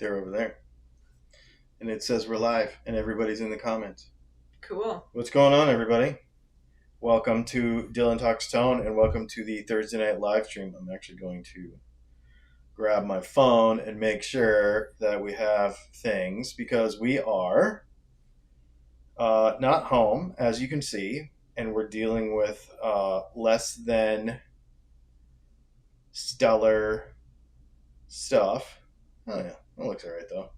They're over there. And it says we're live and everybody's in the comments. Cool. What's going on, everybody? Welcome to Dylan Talks Tone and welcome to the Thursday night live stream. I'm actually going to grab my phone and make sure that we have things because we are not home, as you can see, and we're dealing with less than stellar stuff. Oh, yeah. That looks all right, though.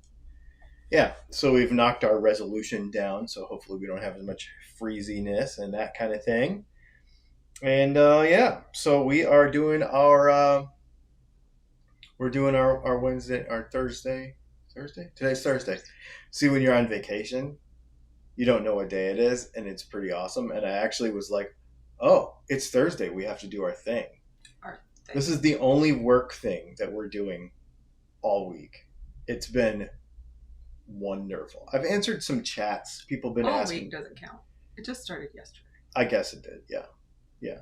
Yeah, so we've knocked our resolution down, so hopefully we don't have as much freeziness and that kind of thing. And yeah, so we are doing our our Wednesday, our Thursday. Today's Thursday. See, when you're on vacation, you don't know what day it is, and it's pretty awesome. And I actually was like, oh, it's Thursday. We have to do our thing. This is the only work thing that we're doing all week. It's been wonderful. I've answered some chats. People have been asking. All week doesn't count. It just started yesterday. I guess it did. Yeah.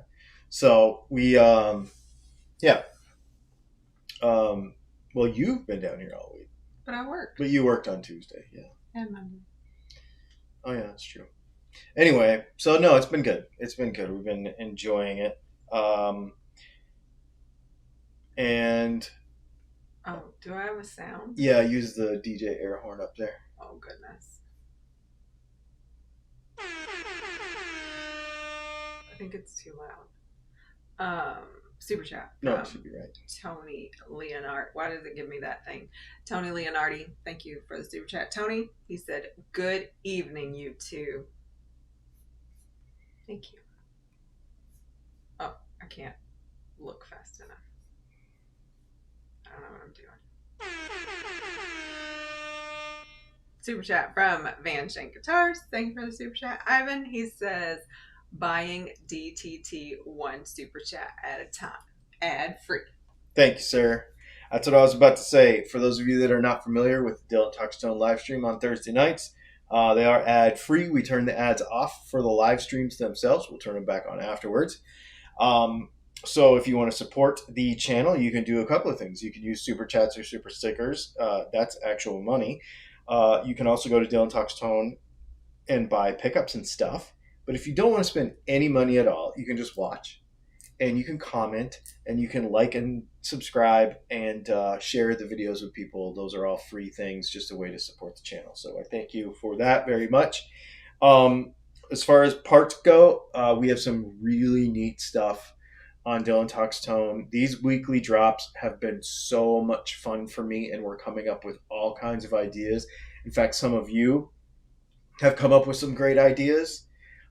So we, yeah. Well, you've been down here all week. But I worked. But you worked on Tuesday, yeah. And Monday. Oh yeah, that's true. Anyway, so no, it's been good. It's been good. We've been enjoying it. And oh, do I have a sound? Yeah, use the DJ air horn up there. Oh goodness. I think it's too loud. Super chat. No, it should be right. Tony Leonard. Why does it give me that thing? Tony Leonardi. Thank you for the super chat. Tony, he said, "Good evening, you two." Thank you. Oh, I can't look fast enough. I don't know what I'm doing. Super chat from Van Shank Guitars. Thank you for the super chat. Ivan, he says, buying DTT one super chat at a time, ad free. Thank you, sir. That's what I was about to say. For those of you that are not familiar with Dylan Talks Tone live stream on Thursday nights, they are ad free. We turn the ads off for the live streams themselves. We'll turn them back on afterwards. So if you want to support the channel, you can do a couple of things. You can use super chats or super stickers. That's actual money. You can also go to Dylan Talks Tone and buy pickups and stuff. But if you don't want to spend any money at all, you can just watch. And you can comment. And you can like and subscribe and share the videos with people. Those are all free things, just a way to support the channel. So I thank you for that very much. As far as parts go, we have some really neat stuff on Dylan Talks Tone. These weekly drops have been so much fun for me, and we're coming up with all kinds of ideas. In fact, some of you have come up with some great ideas.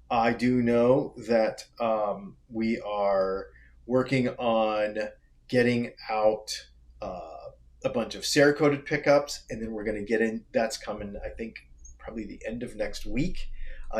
I do know that we are working on getting out a bunch of Cerakoted pickups, and then we're going to get in. That's coming, I think, probably the end of next week.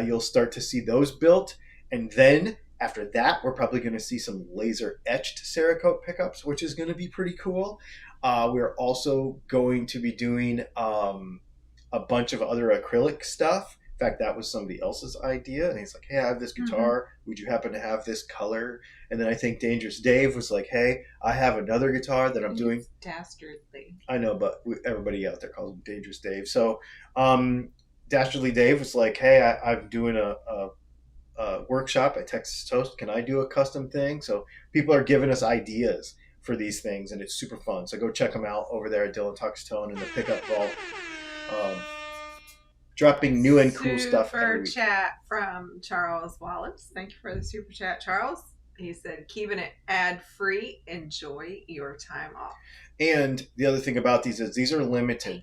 You'll start to see those built, and then after that, we're probably going to see some laser etched Cerakote pickups, which is going to be pretty cool. We're also going to be doing a bunch of other acrylic stuff. In fact, that was somebody else's idea. And he's like, hey, I have this guitar. Would you happen to have this color? And then I think Dangerous Dave was like, hey, I have another guitar that I'm doing. Dastardly. I know, but everybody out there calls him Dangerous Dave. So Dastardly Dave was like, hey, I'm doing a workshop at Texas Toast. Can I do a custom thing? So people are giving us ideas for these things, and it's super fun. So go check them out over there at Dylan Talks Tone in the pickup vault. Dropping new and cool stuff every week. Super chat from Charles Wallace. Thank you for the super chat, Charles. He said, keeping it ad free. Enjoy your time off. And the other thing about these is these are limited.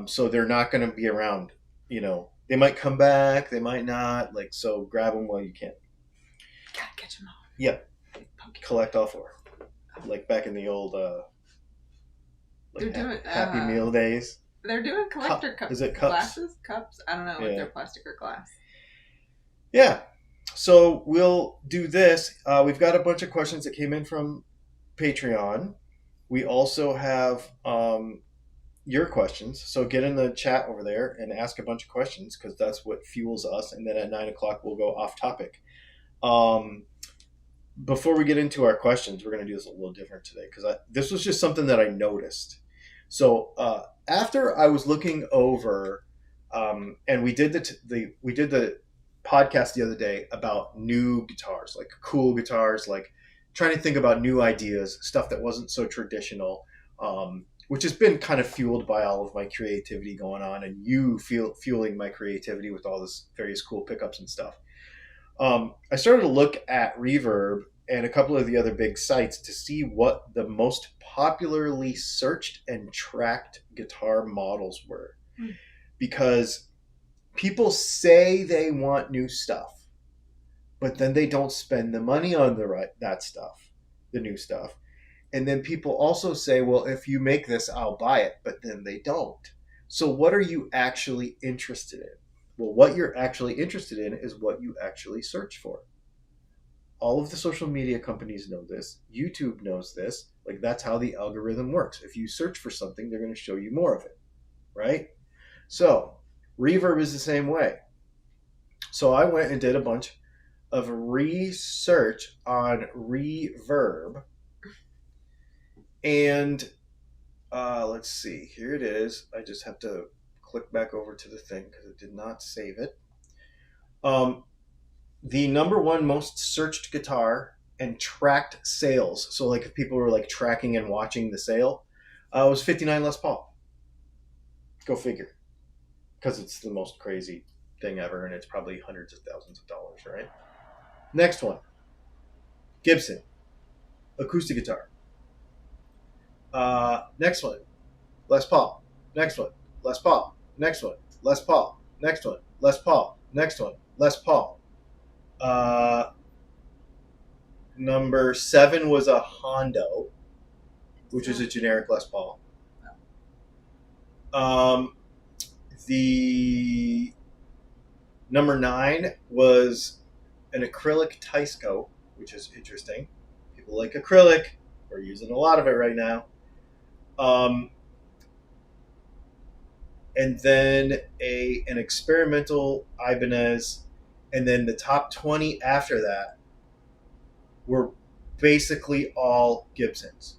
So they're not going to be around, They might come back, they might not. So grab them while you can. Gotta catch them all. Yep. Collect all four. Like back in the old Happy Meal days. They're doing collector cups. Is it cups? Glasses? Cups? I don't know if they're plastic or glass. Yeah. So we'll do this. We've got a bunch of questions that came in from Patreon. We also have your questions. So get in the chat over there and ask a bunch of questions because that's what fuels us. And then at 9 o'clock, we'll go off topic. Before we get into our questions, we're going to do this a little different today because this was just something that I noticed. So after I was looking over, and we did the podcast the other day about new guitars, like cool guitars, like trying to think about new ideas, stuff that wasn't so traditional, which has been kind of fueled by all of my creativity going on, and you fueling my creativity with all this various cool pickups and stuff. I started to look at Reverb and a couple of the other big sites to see what the most popularly searched and tracked guitar models were. Because people say they want new stuff, but then they don't spend the money on that stuff, the new stuff. And then people also say, well, if you make this, I'll buy it, but then they don't. So what are you actually interested in? Well, what you're actually interested in is what you actually search for. All of the social media companies know this. YouTube knows this. Like, that's how the algorithm works. If you search for something, they're going to show you more of it, right? So Reverb is the same way. So I went and did a bunch of research on Reverb. And let's see. Here it is. I just have to click back over to the thing because it did not save it. The number one most searched guitar and tracked sales. So like if people were like tracking and watching the sale, was 59 Les Paul. Go figure. Because it's the most crazy thing ever, and it's probably hundreds of thousands of dollars, right? Next one. Gibson. Acoustic guitar. Next one. Les Paul. Next one. Les Paul. Next one. Les Paul. Next one. Les Paul. Next one. Les Paul. Number 7 was a Hondo, which is a generic Les Paul. The number 9 was an acrylic Teisco, which is interesting. People like acrylic. We're using a lot of it right now. And then an experimental Ibanez, and then the top 20 after that were basically all Gibsons.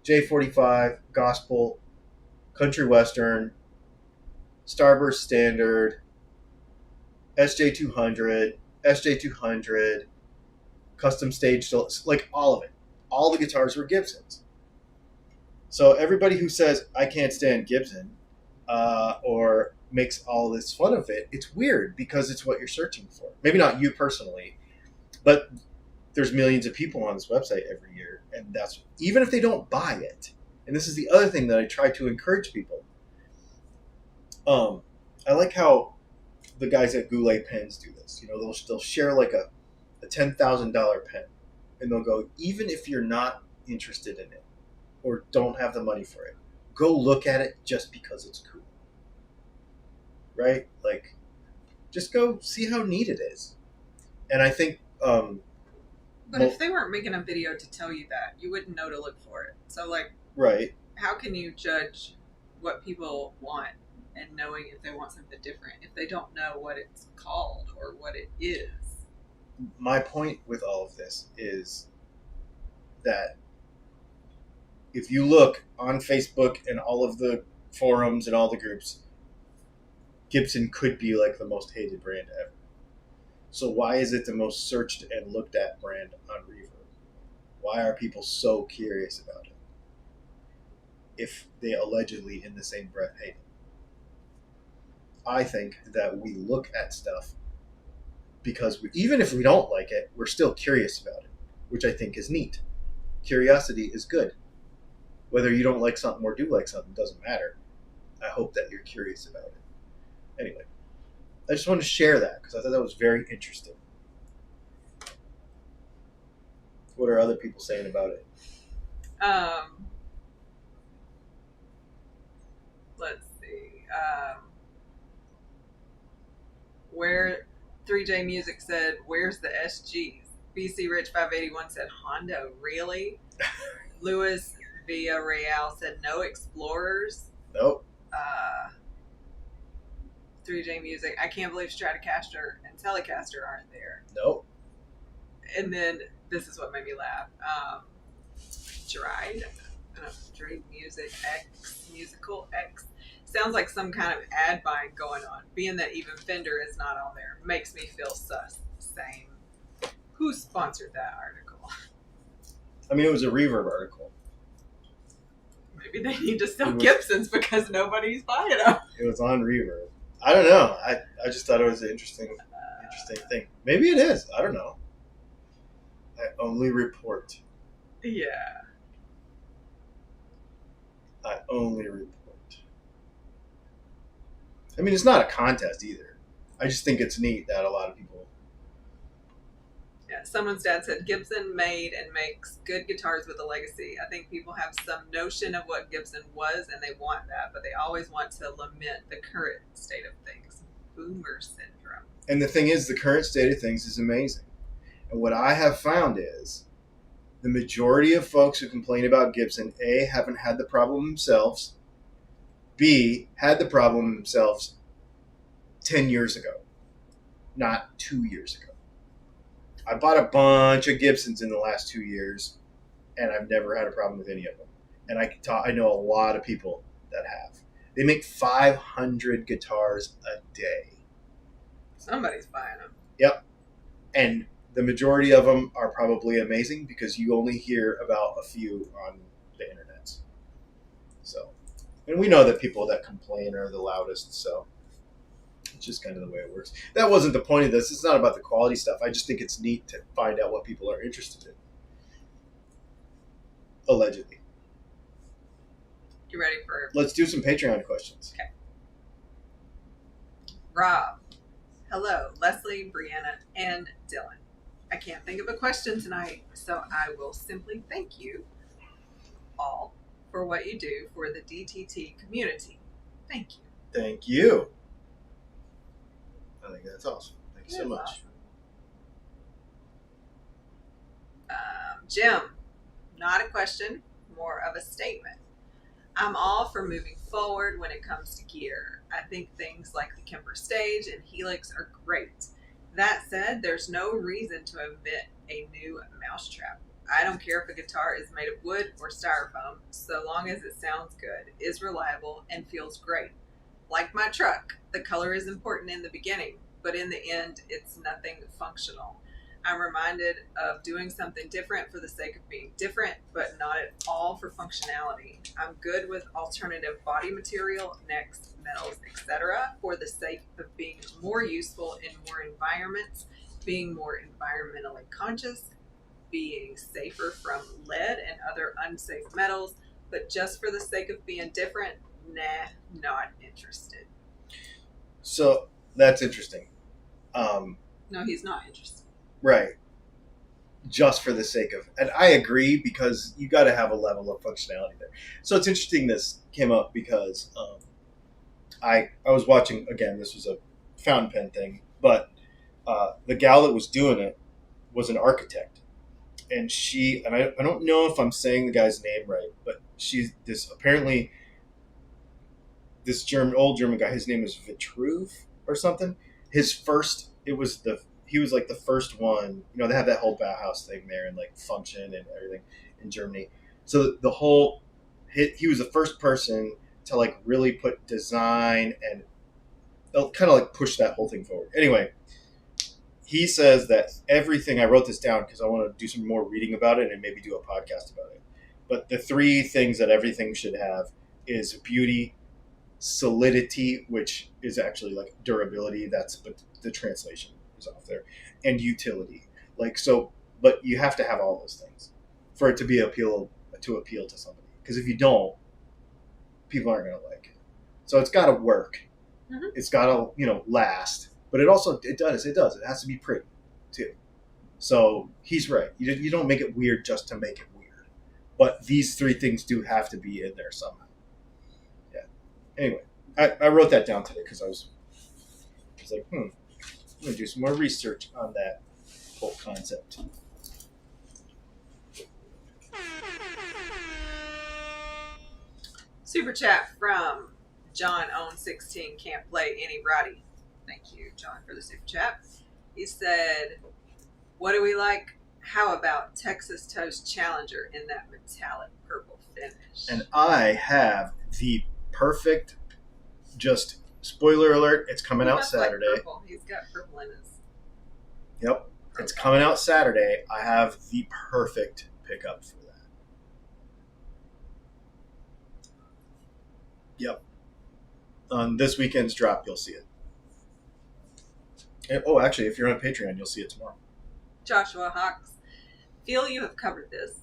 J45, Gospel, Country Western, Starburst Standard, SJ200, SJ200, Custom Stage, like all of it. All the guitars were Gibsons. So everybody who says, I can't stand Gibson, or makes all this fun of it, it's weird because it's what you're searching for. Maybe not you personally, but there's millions of people on this website every year, and that's even if they don't buy it. And this is the other thing that I try to encourage people. I like how the guys at Goulet Pens do this. You know, they'll share like a $10,000 pen, and they'll go, even if you're not interested in it or don't have the money for it, go look at it just because it's cool. Right? Like, just go see how neat it is. And I think but if they weren't making a video to tell you that, you wouldn't know to look for it. So like, right, how can you judge what people want and knowing if they want something different if they don't know what it's called or what it is? My point with all of this is that if you look on Facebook and all of the forums and all the groups, Gibson could be like the most hated brand ever. So why is it the most searched and looked at brand on Reverb? Why are people so curious about it if they allegedly in the same breath hate it? I think that we look at stuff because even if we don't like it, we're still curious about it, which I think is neat. Curiosity is good. Whether you don't like something or do like something doesn't matter. I hope that you're curious about it. Anyway, I just wanted to share that because I thought that was very interesting. What are other people saying about it? Let's see. Where 3J Music said, "Where's the SGs?" BC Rich 581 said, "Hondo, really?" Louis Villarreal said, "No Explorers." Nope. 3J Music, "I can't believe Stratocaster and Telecaster aren't there." Nope. And then this is what made me laugh. Dried Dream Music X, Musical X. Sounds like some kind of ad buying going on. Being that even Fender is not on there makes me feel sus. Same. Who sponsored that article? I mean, it was a Reverb article. Maybe they need to sell Gibsons because nobody's buying them. It was on Reverb. I don't know. I just thought it was an interesting thing. Maybe it is. I don't know. I only report. Yeah. I only report. I mean, it's not a contest either. I just think it's neat that a lot of people. Yeah, someone's dad said Gibson made and makes good guitars with a legacy. I think people have some notion of what Gibson was and they want that, but they always want to lament the current state of things. Boomer syndrome. And the thing is, the current state of things is amazing. And what I have found is the majority of folks who complain about Gibson, A, haven't had the problem themselves, B, had the problem themselves 10 years ago, not 2 years ago. I bought a bunch of Gibsons in the last 2 years, and I've never had a problem with any of them. And I know a lot of people that have. They make 500 guitars a day. Somebody's buying them. Yep. And the majority of them are probably amazing because you only hear about a few on the internet. So, and we know that people that complain are the loudest, so it's just kind of the way it works. That wasn't the point of this. It's not about the quality stuff. I just think it's neat to find out what people are interested in. Allegedly. You ready for... Let's do some Patreon questions. Okay. Rob. Hello, Leslie, Brianna, and Dylan. I can't think of a question tonight, so I will simply thank you all for what you do for the DTT community. Thank you. Thank you. I think that's awesome. Thank you so much. Awesome. Jim, not a question, more of a statement. I'm all for moving forward when it comes to gear. I think things like the Kemper Stage and Helix are great. That said, there's no reason to omit a new mousetrap. I don't care if a guitar is made of wood or styrofoam, so long as it sounds good, is reliable, and feels great. Like my truck, the color is important in the beginning, but in the end, it's nothing functional. I'm reminded of doing something different for the sake of being different, but not at all for functionality. I'm good with alternative body material, necks, metals, etc. for the sake of being more useful in more environments, being more environmentally conscious, being safer from lead and other unsafe metals, but just for the sake of being different, nah, not interested. So that's interesting. No, he's not interested. Right. Just for the sake of, and I agree because you got to have a level of functionality there. So it's interesting this came up because I was watching, again, this was a fountain pen thing, but the gal that was doing it was an architect. And I don't know if I'm saying the guy's name right, but she's apparently this old German guy, his name is Vitruve or something. He was like the first one, they have that whole Bauhaus thing there and like function and everything in Germany. So he was the first person to like really put design and kind of like push that whole thing forward. Anyway, he says that everything, I wrote this down because I want to do some more reading about it and maybe do a podcast about it. But the three things that everything should have is beauty, solidity, which is actually like durability. But the translation is off there, and utility. But you have to have all those things for it to be appeal to somebody. Because if you don't, people aren't going to like it. So it's got to work. Mm-hmm. It's got to last. But it does. It has to be pretty too. So he's right. You don't make it weird just to make it weird. But these three things do have to be in there somehow. Yeah. Anyway, I wrote that down today because I was like, I'm going to do some more research on that whole concept. Super chat from John Own 16 can't play any Roddy. Thank you, John, for the super chat. He said, what do we like? How about Texas Toast Challenger in that metallic purple finish. And I have the perfect, just spoiler alert, it's coming out Saturday. Like purple. He's got purple in his. Yep. It's coming out Saturday. I have the perfect pickup for that. Yep. On this weekend's drop, you'll see it. And, oh, actually, if you're on Patreon, you'll see it tomorrow. Joshua Hawks, feel you have covered this,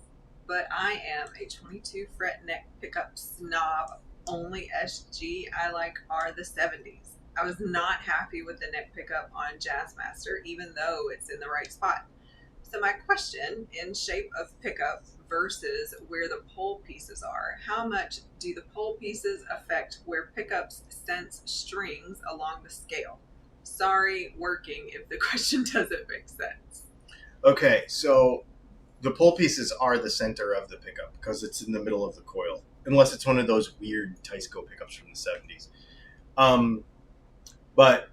but I am a 22 fret neck pickup snob. Only SG I like are the 70s. I was not happy with the neck pickup on Jazzmaster, even though it's in the right spot. So my question, in shape of pickup versus where the pole pieces are, how much do the pole pieces affect where pickups sense strings along the scale? Sorry, working if the question doesn't make sense. Okay, so the pole pieces are the center of the pickup because it's in the middle of the coil, unless it's one of those weird Tyco pickups from the 70s. But,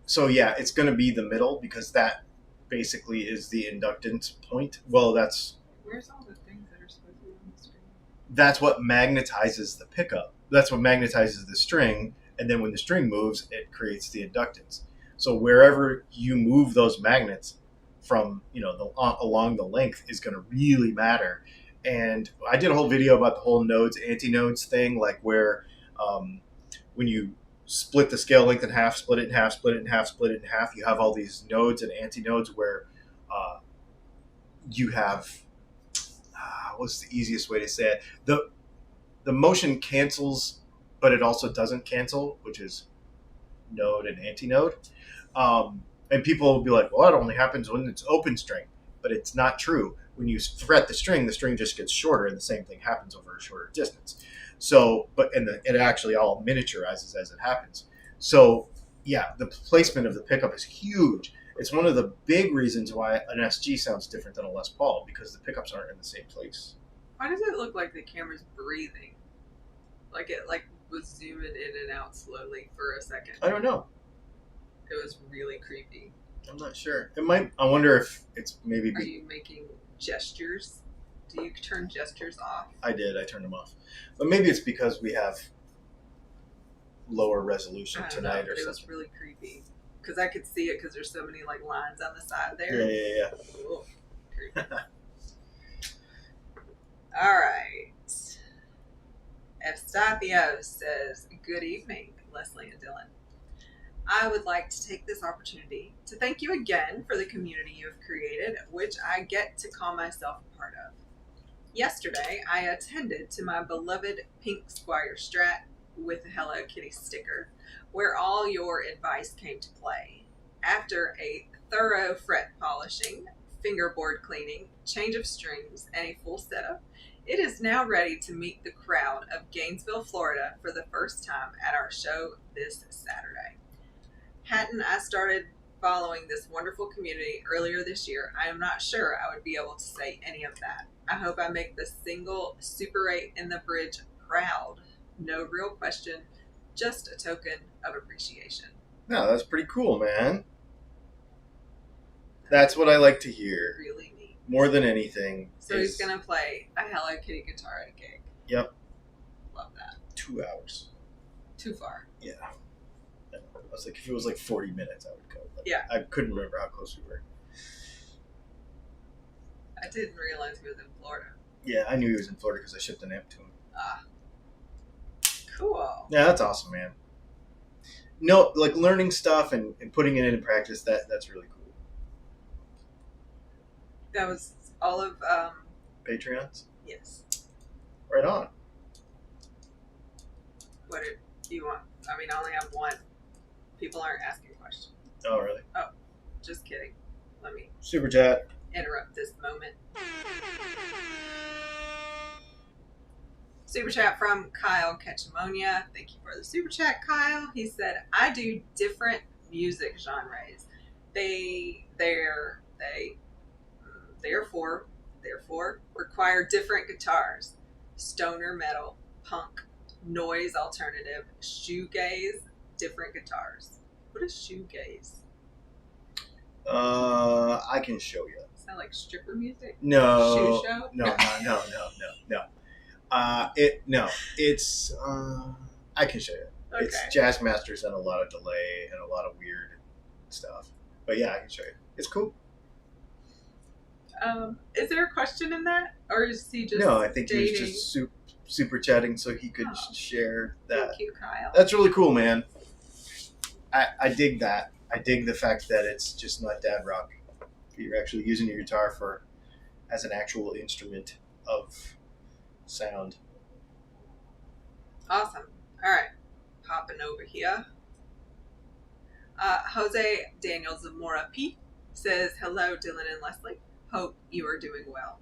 so yeah, it's going to be the middle because that basically is the inductance point. Well, that's... Where's all the things that are supposed to be on the string? That's what magnetizes the pickup. That's what magnetizes the string, and then when the string moves, it creates the inductance. So wherever you move those magnets from, along the length is going to really matter. And I did a whole video about the whole nodes, anti-nodes thing, like where when you split the scale length in half, split it in half, split it in half, split it in half, you have all these nodes and anti-nodes where you have, what's the easiest way to say it? The motion cancels, but it also doesn't cancel, which is node and anti-node. And people will be like, well, it only happens when it's open string. But it's not true. When you fret the string just gets shorter, and the same thing happens over a shorter distance. So, it actually all miniaturizes as it happens. So, yeah, the placement of the pickup is huge. It's one of the big reasons why an SG sounds different than a Les Paul, because the pickups aren't in the same place. Why does it look like the camera's breathing? Like it was zooming in and out slowly for a second. I don't know. It was really creepy. I'm not sure. It might. I wonder if it's maybe. Are you making gestures? Do you turn gestures off? I did. I turned them off. But maybe it's because we have lower resolution tonight or something. It was really creepy because I could see it because there's so many lines on the side there. Yeah. Ooh, creepy. All right. Evstathio says, good evening, Leslie and Dylan. I would like to take this opportunity to thank you again for the community you have created, which I get to call myself a part of. Yesterday, I attended to my beloved pink Squire Strat with a Hello Kitty sticker, where all your advice came to play. After a thorough fret polishing, fingerboard cleaning, change of strings, and a full setup, it is now ready to meet the crowd of Gainesville, Florida for the first time at our show this Saturday. Hadn't I started following this wonderful community earlier this year, I am not sure I would be able to say any of that. I hope I make the single Super 8 in the bridge proud. No real question, just a token of appreciation. No, that's pretty cool, man. That's what I like to hear. Really neat. More than anything. So he's going to play a Hello Kitty guitar at a gig. Yep. Love that. 2 hours. Too far. Yeah. I was like, if it was 40 minutes, I would go. But yeah. I couldn't remember how close we were. I didn't realize he was in Florida. Yeah, I knew he was in Florida because I shipped an amp to him. Ah. Cool. Yeah, that's awesome, man. No, learning stuff and putting it into practice, that's really cool. That was all of... Patreons? Yes. Right on. What do you want? I mean, I only have one. People aren't asking questions. Oh, really? Oh, just kidding. Let me... Super chat. Interrupt this moment. Super chat from Kyle Ketchamonia. Thank you for the super chat, Kyle. He said, I do different music genres. Therefore require different guitars. Stoner metal, punk, noise alternative, shoegaze, different guitars. What is shoegaze? I can show you. Sound like stripper music? No. Shoe show? No. It's I can show you. Okay. It's Jazz Masters and a lot of delay and a lot of weird stuff. But yeah, I can show you. It's cool. Is there a question in that, or is he just No, I think dating? he was just super chatting so he could share that. Thank you, Kyle. That's really cool, man. I dig that. I dig the fact that it's just not dad rock. You're actually using your guitar as an actual instrument of sound. Awesome. All right, popping over here. Jose Daniel Zamora P says, "Hello, Dylan and Leslie. Hope you are doing well.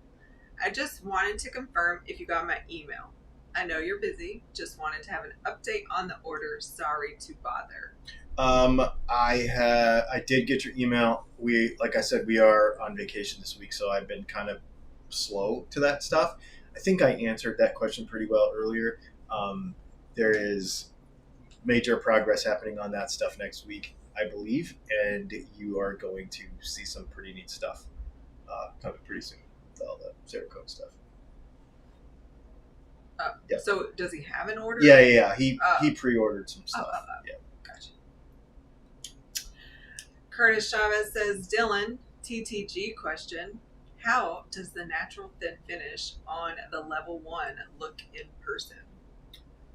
I just wanted to confirm if you got my email. I know you're busy. Just wanted to have an update on the order. Sorry to bother." I did get your email. Like I said, we are on vacation this week, so I've been kind of slow to that stuff. I think I answered that question pretty well earlier. There is major progress happening on that stuff next week, I believe, and you are going to see some pretty neat stuff coming pretty soon with all the Cerakote stuff. Yeah. So does he have an order? Yeah. He pre-ordered some stuff. Yeah. Gotcha. Curtis Chavez says, "Dylan, TTG question. How does the natural thin finish on the level 1 look in person?"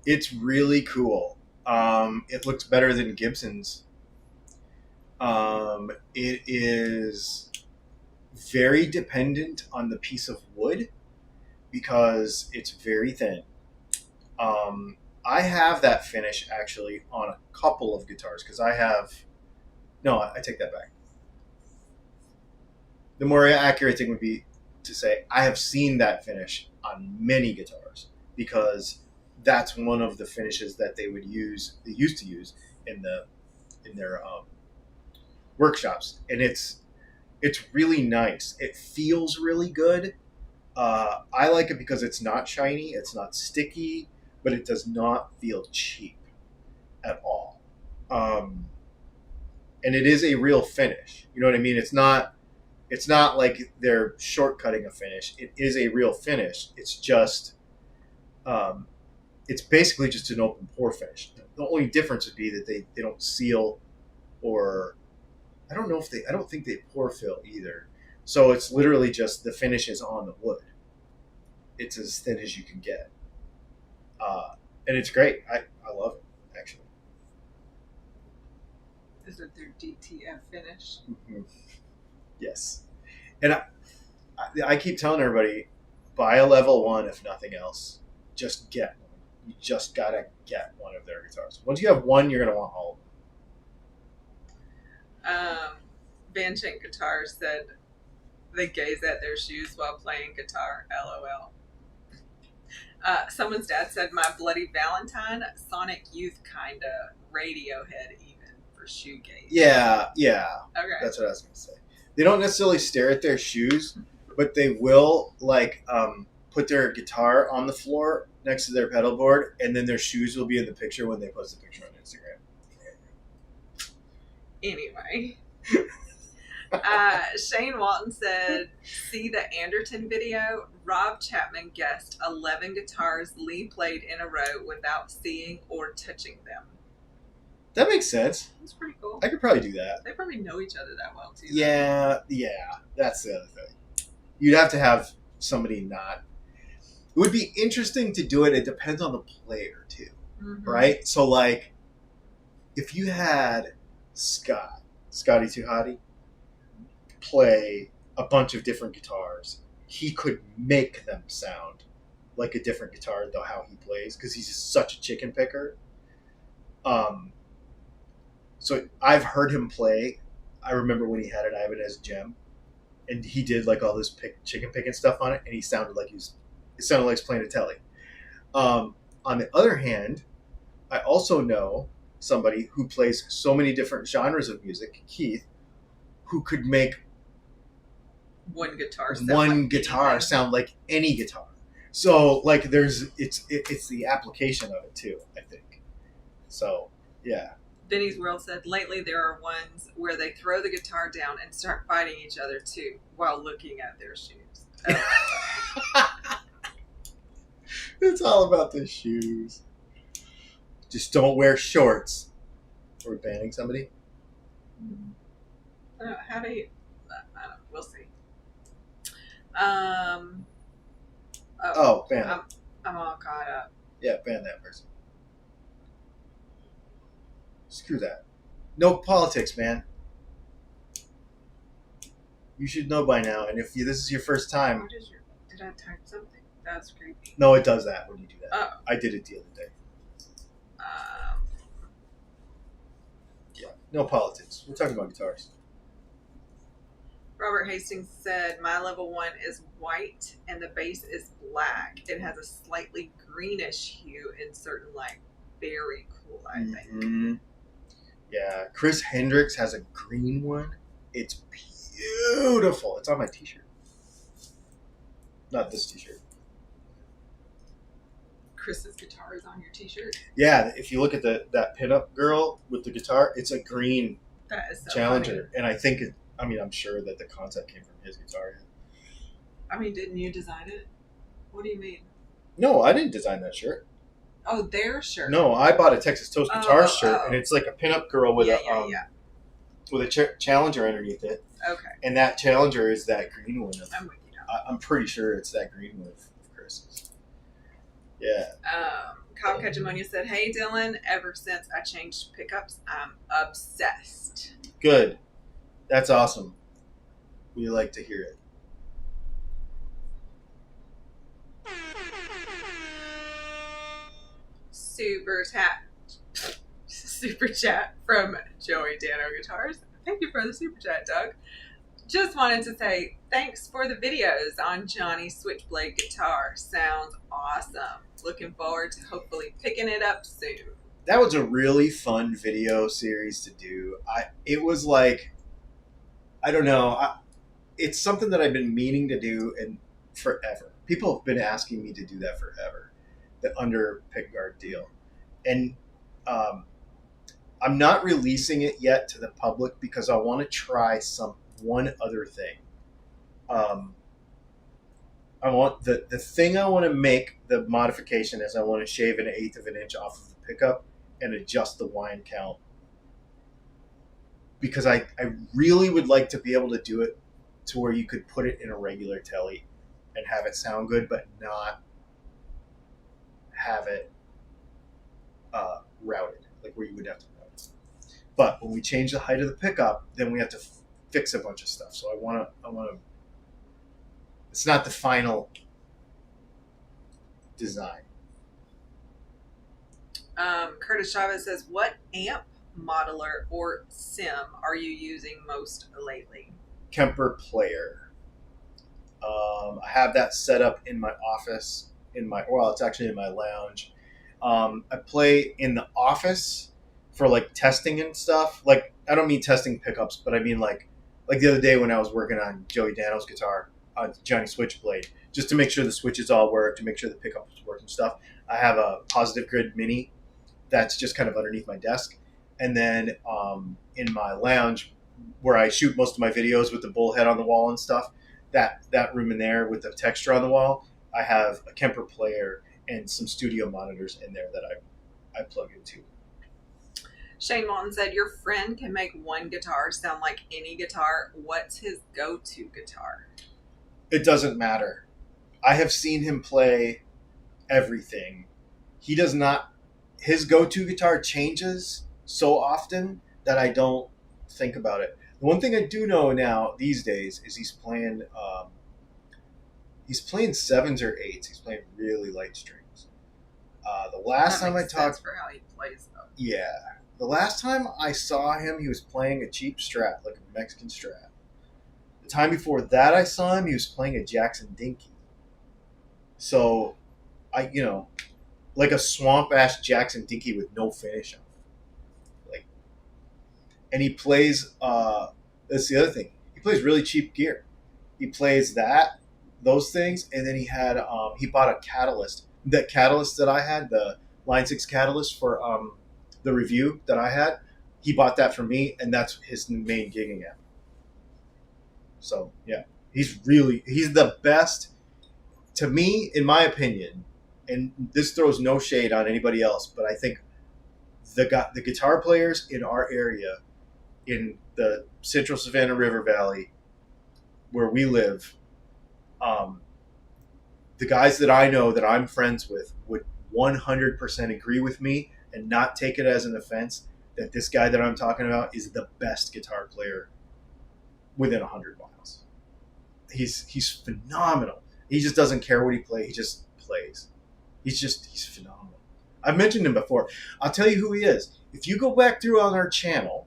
It's really cool. It looks better than Gibson's. It is very dependent on the piece of wood because it's very thin. I have that finish actually on a couple of guitars because I take that back. The more accurate thing would be to say I have seen that finish on many guitars because that's one of the finishes that they used to use in their workshops, and it's really nice. It feels really good. I like it because it's not shiny, it's not sticky, but it does not feel cheap at all. And it is a real finish. You know what I mean? It's not like they're shortcutting a finish. It is a real finish. It's just it's basically just an open pore finish. The only difference would be that they don't seal, or I don't think they pore fill either. So it's literally just the finish is on the wood. It's as thin as you can get. And it's great. I love it, actually. Is it their DTF finish? Mm-hmm. Yes. And I keep telling everybody, buy a level 1 if nothing else. Just get one. You just gotta get one of their guitars. Once you have one, you're gonna want all of them. Van Shank Guitar said they gaze at their shoes while playing guitar. LOL. Someone's dad said, "My Bloody Valentine, Sonic Youth kinda, Radiohead even for shoegaze." Yeah. Okay. That's what I was gonna say. They don't necessarily stare at their shoes, but they will put their guitar on the floor next to their pedal board, and then their shoes will be in the picture when they post the picture on Instagram. Anyway. Shane Walton said, "See the Anderton video? Rob Chapman guessed 11 guitars Lee played in a row without seeing or touching them." That makes sense. That's pretty cool. I could probably do that. They probably know each other that well, too. Yeah, that's the other thing. You'd have to have somebody not... It would be interesting to do it. It depends on the player, too. Mm-hmm. Right? So, like, if you had Scotty Tuhati, play a bunch of different guitars, he could make them sound like a different guitar, though how he plays, because he's just such a chicken picker. So I've heard him play. I remember when he had an Ibanez Gem, and he did like all this chicken picking stuff on it, and he sounded like he's playing a Telly. On the other hand, I also know somebody who plays so many different genres of music, Keith, who could make one guitar sound like any guitar. So like it's the application of it too, I think. So yeah. Vinny's World said, "Lately there are ones where they throw the guitar down and start fighting each other too while looking at their shoes." Oh. It's all about the shoes. Just don't wear shorts. We're banning somebody. How do you? I don't know. We'll see. Ban. I'm all caught up. Yeah, ban that person. Screw that. No politics, man. You should know by now. And if this is your first time, did I type something? That's creepy. no, it does that when you do that. Oh. I did it the other day. Yeah, no politics. We're talking about guitars. Robert Hastings said, my level 1 is white and the bass is black. It has a slightly greenish hue in certain light. Very cool, I think. Mm-hmm. Yeah, Chris Hendricks has a green one. It's beautiful. It's on my t-shirt. Not this t-shirt. Chris's guitar is on your t-shirt? Yeah, if you look at that pinup girl with the guitar, it's a green That is so Challenger. funny. And I think I'm sure that the concept came from his guitar. I mean, didn't you design it? What do you mean? No, I didn't design that shirt. Oh, their shirt. No, I bought a Texas Toast Guitar shirt, and it's like a pinup girl with with a Challenger underneath it. Okay. And that Challenger is that green one. I'm with you now. I'm pretty sure it's that green one of Chris's. Yeah. Kyle Cajamonia said, hey, Dylan, ever since I changed pickups, I'm obsessed. Good. That's awesome. We like to hear it. Super chat from Joey Dano Guitars. Thank you for the super chat, Doug. Just wanted to say thanks for the videos on Johnny's Switchblade guitar. Sounds awesome. Looking forward to hopefully picking it up soon. That was a really fun video series to do. It was like, I don't know. It's something that I've been meaning to do and forever. People have been asking me to do that forever. The under pickguard deal. And I'm not releasing it yet to the public because I want to try one other thing. I want the thing I want to make the modification is I want to shave 1/8 of an inch off of the pickup and adjust the whine count. Because I really would like to be able to do it to where you could put it in a regular telly and have it sound good, but not have it routed, like where you would have to route it. But when we change the height of the pickup, then we have to fix a bunch of stuff. So I want to. It's not the final design. Curtis Chavez says, what amp modeler or sim are you using most lately? Kemper Player. I have that set up in my office. It's actually in my lounge. I play in the office for like testing and stuff. Like, I don't mean testing pickups, but I mean like the other day when I was working on Joey Dano's guitar on Johnny Switchblade, just to make sure the switches all work, to make sure the pickups work and stuff. I have a Positive Grid Mini that's just kind of underneath my desk. And then in my lounge where I shoot most of my videos with the bullhead on the wall and stuff, that room in there with the texture on the wall, I have a Kemper Player and some studio monitors in there that I plug into. Shane Walton said, your friend can make one guitar sound like any guitar. What's his go-to guitar? It doesn't matter. I have seen him play everything. He does not. His go-to guitar changes so often that I don't think about it. The one thing I do know now these days is he's playing 7s or 8s. He's playing really light strings. The last time I talked, for how he plays though. Yeah, the last time I saw him, he was playing a cheap Strat, like a Mexican Strat. The time before that I saw him, he was playing a Jackson Dinky. So, like a swamp-ash Jackson Dinky with no finish on it. And he plays, that's the other thing, he plays really cheap gear. He plays those things, and then he bought a Catalyst. That Catalyst that I had, the Line 6 Catalyst for the review that I had, he bought that for me, and that's his main gigging amp. So, yeah, he's the best, to me, in my opinion, and this throws no shade on anybody else, but I think the guitar players in our area, in the Central Savannah River Valley, where we live, the guys that I know that I'm friends with would 100% agree with me and not take it as an offense that this guy that I'm talking about is the best guitar player within 100 miles. He's phenomenal. He just doesn't care what he plays. He just plays. He's phenomenal. I've mentioned him before. I'll tell you who he is. If you go back through on our channel,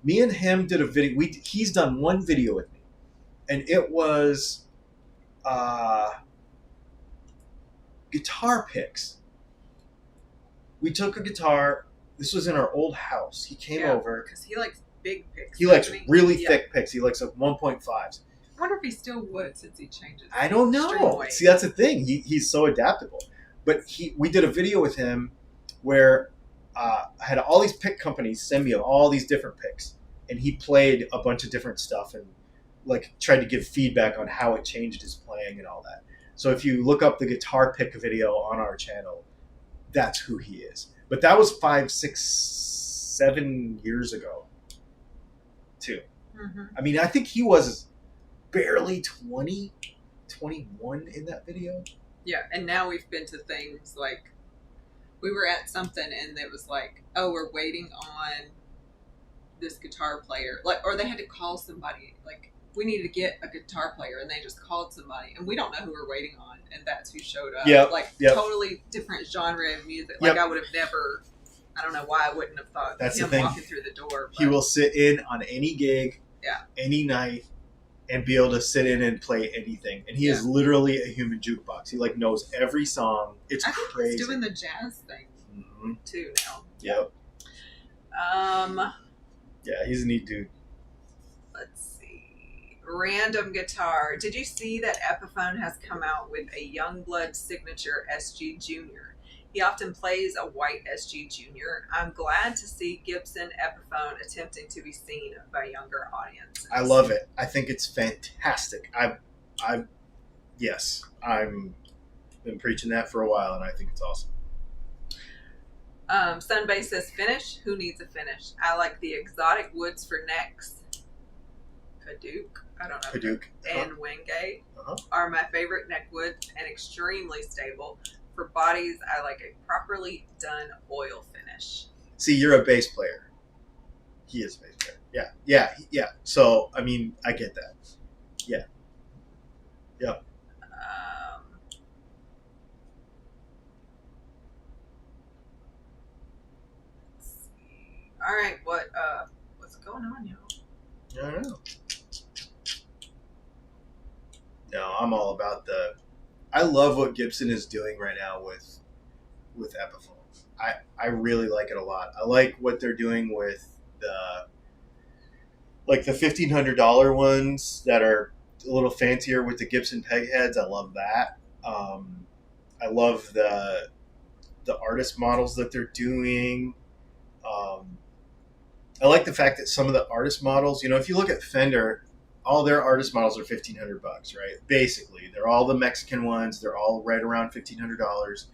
me and him did a video. He's done one video with me, and it was guitar picks. We took a guitar. This was in our old house. He came over because he likes big picks. He likes really thick picks. He likes 1.5s. I wonder if he still would since he changes. I don't know. See, that's the thing. He's so adaptable. But we did a video with him where I had all these pick companies send me all these different picks, and he played a bunch of different stuff and like tried to give feedback on how it changed his playing and all that. So if you look up the guitar pick video on our channel, that's who he is. But that was 5, 6, 7 years ago, too. Mm-hmm. I mean, I think he was barely 20, 21 in that video. Yeah, and now we've been to things like, we were at something and it was like, oh, we're waiting on this guitar player. Like, or they had to call somebody. Like, we needed to get a guitar player, and they just called somebody, and we don't know who we're waiting on, and that's who showed up. Yep. Like, yep. Totally different genre of music. Like, I would have never, I don't know why I wouldn't have thought that's him the thing. Walking through the door. But he will sit in on any gig, any night, and be able to sit in and play anything. And he is literally a human jukebox. He like knows every song. It's crazy. He's doing the jazz thing too now. Yep. Yeah, he's a neat dude. Let's see. Random guitar. Did you see that Epiphone has come out with a Youngblood signature SG Junior? He often plays a white SG Junior. I'm glad to see Gibson Epiphone attempting to be seen by younger audiences. I love it. I think it's fantastic. I've been preaching that for a while, and I think it's awesome. Sunbase says finish. Who needs a finish? I like the exotic woods for necks. Kaduk. I don't know. Kaduk. And Wingate are my favorite neck woods and extremely stable. For bodies, I like a properly done oil finish. See, you're a bass player. He is a bass player. Yeah. So, I mean, I get that. Yeah. Yep. Let's see. All right, what's going on, y'all? I don't know. No, I'm all about I love what Gibson is doing right now with Epiphone. I really like it a lot. I like what they're doing with the $1,500 ones that are a little fancier with the Gibson peg heads. I love that. I love the artist models that they're doing. I like the fact that some of the artist models, if you look at Fender, all their artist models are $1,500, right? Basically, they're all the Mexican ones. They're all right around $1,500.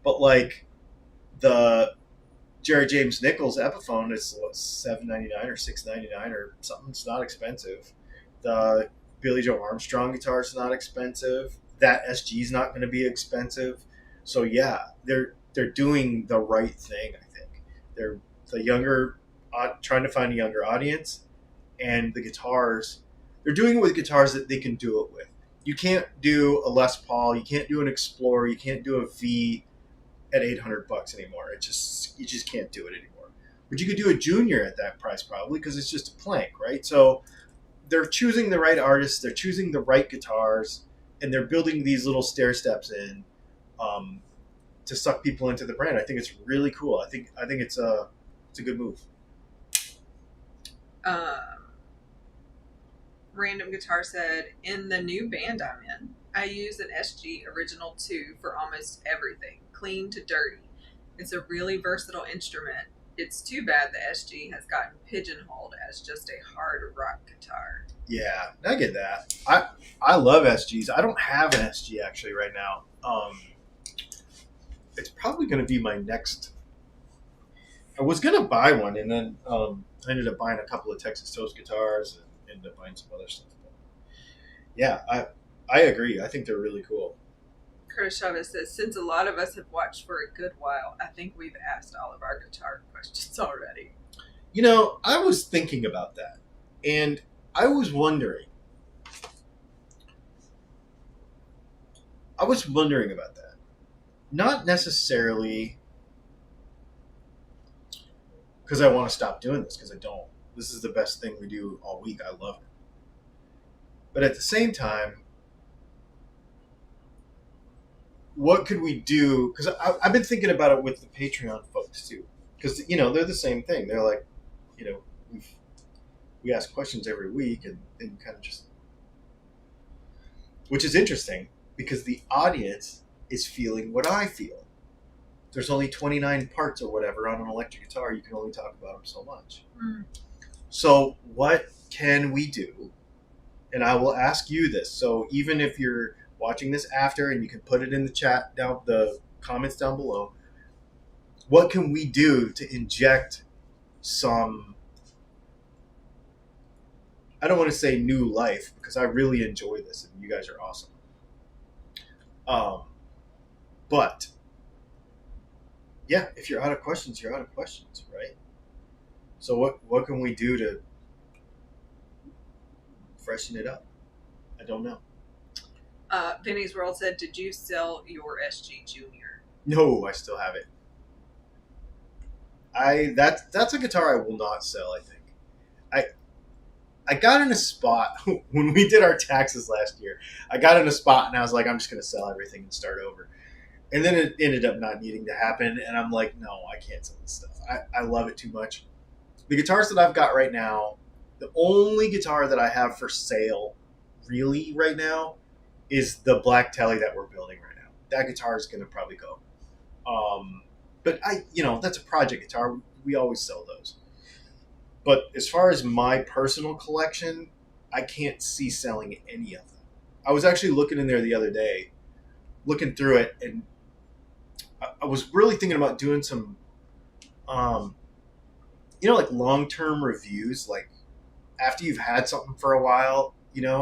But like the Jerry James Nichols Epiphone, it's $799 or $699 or something. It's not expensive. The Billy Joe Armstrong guitar is not expensive. That SG is not going to be expensive. So yeah, they're doing the right thing. I think they're trying to find a younger audience, and the guitars. They're doing it with guitars that they can do it with. You can't do a Les Paul. You can't do an Explorer. You can't do a V at $800 anymore. You just can't do it anymore. But you could do a Junior at that price probably because it's just a plank, right? So they're choosing the right artists. They're choosing the right guitars, and they're building these little stair steps in to suck people into the brand. I think it's really cool. I think it's a good move. Random Guitar said, in the new band I'm in, I use an SG Original 2 for almost everything, clean to dirty. It's a really versatile instrument. It's too bad the SG has gotten pigeonholed as just a hard rock guitar. Yeah, I get that. I love SGs. I don't have an SG actually right now. it's probably going to be my next. I was going to buy one, and then I ended up buying a couple of Texas Toast guitars and ended up buying some other stuff. But yeah, I agree. I think they're really cool. Curtis Chavez says, since a lot of us have watched for a good while, I think we've asked all of our guitar questions already. You know, I was thinking about that, and I was wondering. About that. Not necessarily because I want to stop doing this, because I don't. This is the best thing we do all week. I love it. But at the same time, what could we do? Because I've been thinking about it with the Patreon folks too. Because, you know, they're the same thing. They're like, you know, we ask questions every week and kind of just. Which is interesting because the audience is feeling what I feel. There's only 29 parts or whatever on an electric guitar. You can only talk about them so much. Mm. So what can we do? And I will ask you this. So even if you're watching this after, and you can put it in the chat down, the comments down below, what can we do to inject some, I don't want to say new life, because I really enjoy this and you guys are awesome. But yeah, if you're out of questions, you're out of questions, right? So what can we do to freshen it up? I don't know. Vinny's World said, did you sell your SG Junior? No, I still have it. That's a guitar I will not sell, I think. I got in a spot when we did our taxes last year. I got in a spot and I was like, I'm just going to sell everything and start over. And then it ended up not needing to happen. And I'm like, no, I can't sell this stuff. I love it too much. The guitars that I've got right now, the only guitar that I have for sale really right now is the Black Telly that we're building right now. That guitar is going to probably go. But that's a project guitar. We always sell those. But as far as my personal collection, I can't see selling any of them. I was actually looking in there the other day, looking through it, and I was really thinking about doing some, like long-term reviews, like after you've had something for a while,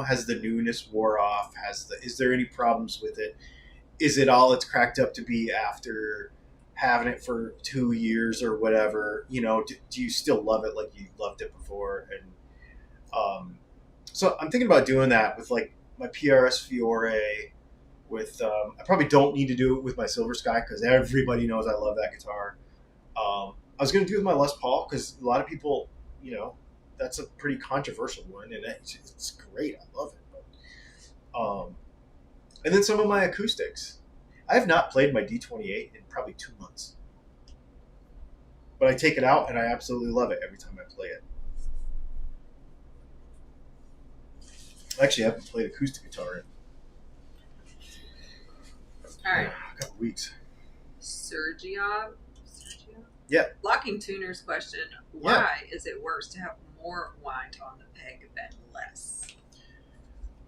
has the newness wore off? Is there any problems with it? Is it all it's cracked up to be after having it for 2 years or whatever? Do you still love it like you loved it before? And so I'm thinking about doing that with like my PRS Fiore. With I probably don't need to do it with my Silver Sky because everybody knows I love that guitar. I was going to do it with my Les Paul because a lot of people, that's a pretty controversial one, and it's great. I love it. But, and then some of my acoustics. I have not played my D28 in probably 2 months. But I take it out, and I absolutely love it every time I play it. Actually, I haven't played acoustic guitar in all right. a couple weeks. Sergio? Yeah. Locking tuners question. Why is it worse to have more wind on the peg than less?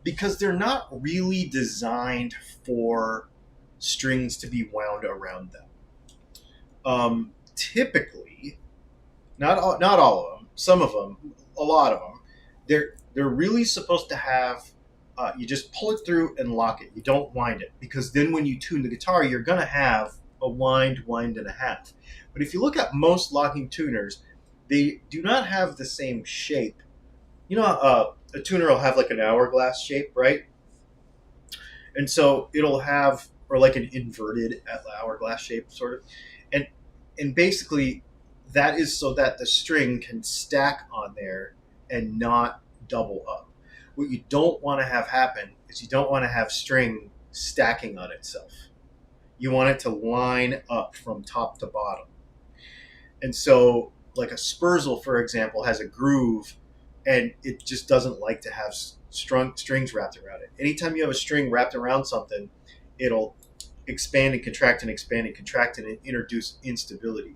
Because they're not really designed for strings to be wound around them. Typically, not all of them, some of them, a lot of them, they're really supposed to have, you just pull it through and lock it. You don't wind it, because then when you tune the guitar, you're going to have a wind and a half. But if you look at most locking tuners, they do not have the same shape. A tuner will have like an hourglass shape, right? And so it'll have, or like an inverted hourglass shape, sort of. And basically, that is so that the string can stack on there and not double up. What you don't want to have happen is you don't want to have string stacking on itself. You want it to line up from top to bottom. And so, like a Spurzle, for example, has a groove, and it just doesn't like to have strings wrapped around it. Anytime you have a string wrapped around something, it'll expand and contract and expand and contract and introduce instability.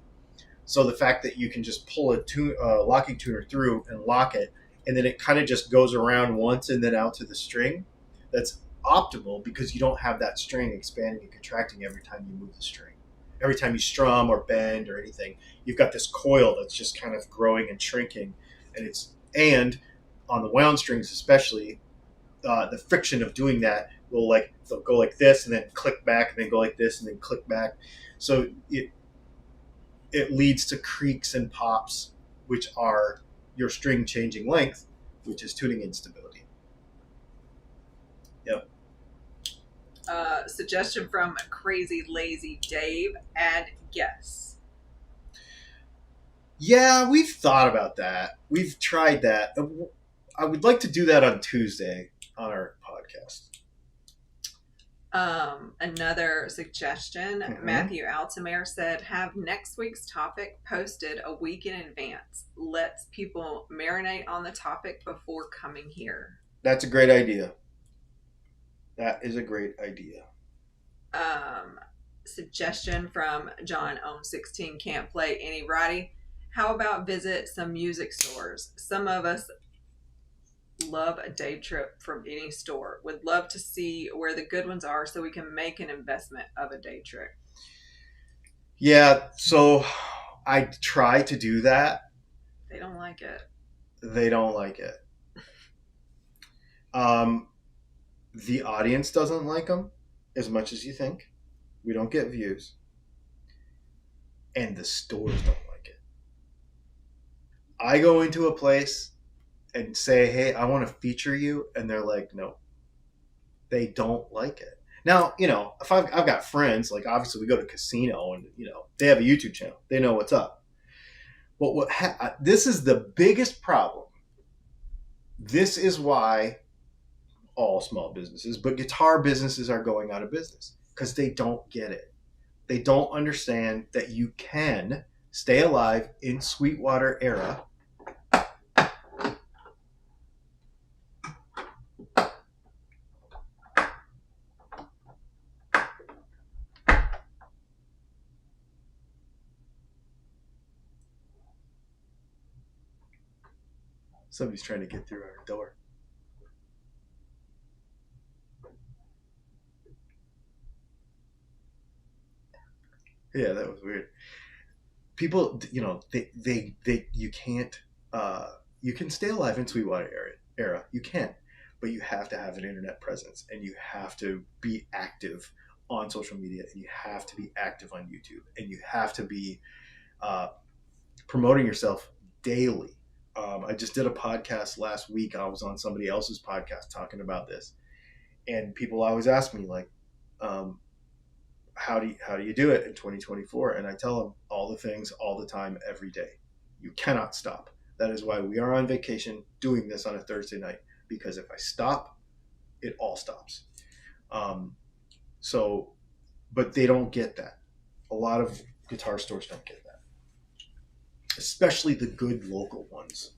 So the fact that you can just pull a locking tuner through and lock it, and then it kind of just goes around once and then out to the string, that's optimal because you don't have that string expanding and contracting every time you move the string. every time you strum or bend or anything, you've got this coil that's just kind of growing and shrinking, and on the wound strings especially, the friction of doing that will they'll go like this and then click back and then go like this and then click back, so it leads to creaks and pops, which are your string changing length, which is tuning instability. Yep. Suggestion from Crazy Lazy Dave: add guess. Yeah, we've thought about that. We've tried that. I would like to do that on Tuesday on our podcast. Another suggestion, Matthew Altamere said, have next week's topic posted a week in advance. Lets people marinate on the topic before coming here. That's a great idea. That is a great idea. Suggestion from John Ohm 16, can't play any righty. How about visit some music stores? Some of us love a day trip from any store. Would love to see where the good ones are so we can make an investment of a day trip. Yeah, so I try to do that. They don't like it. They don't like it. The audience doesn't like them as much as you think. We don't get views. And the stores don't like it. I go into a place and say, hey, I want to feature you. And they're like, no. They don't like it. Now, if I've got friends, like obviously we go to casino and, they have a YouTube channel. They know what's up. But this is the biggest problem. This is why all small businesses, but guitar businesses are going out of business because they don't get it. They don't understand that you can stay alive in Sweetwater era. Somebody's trying to get through our door. Yeah, that was weird. People, you can't, you can stay alive in Sweetwater era. You can, but you have to have an internet presence, and you have to be active on social media, and you have to be active on YouTube, and you have to be promoting yourself daily. I just did a podcast last week. I was on somebody else's podcast talking about this, and people always ask me like, how do you do it in 2024? And I tell them all the things all the time, every day. You cannot stop. That is why we are on vacation doing this on a Thursday night, because if I stop, it all stops. But they don't get that. A lot of guitar stores don't get that, especially the good local ones.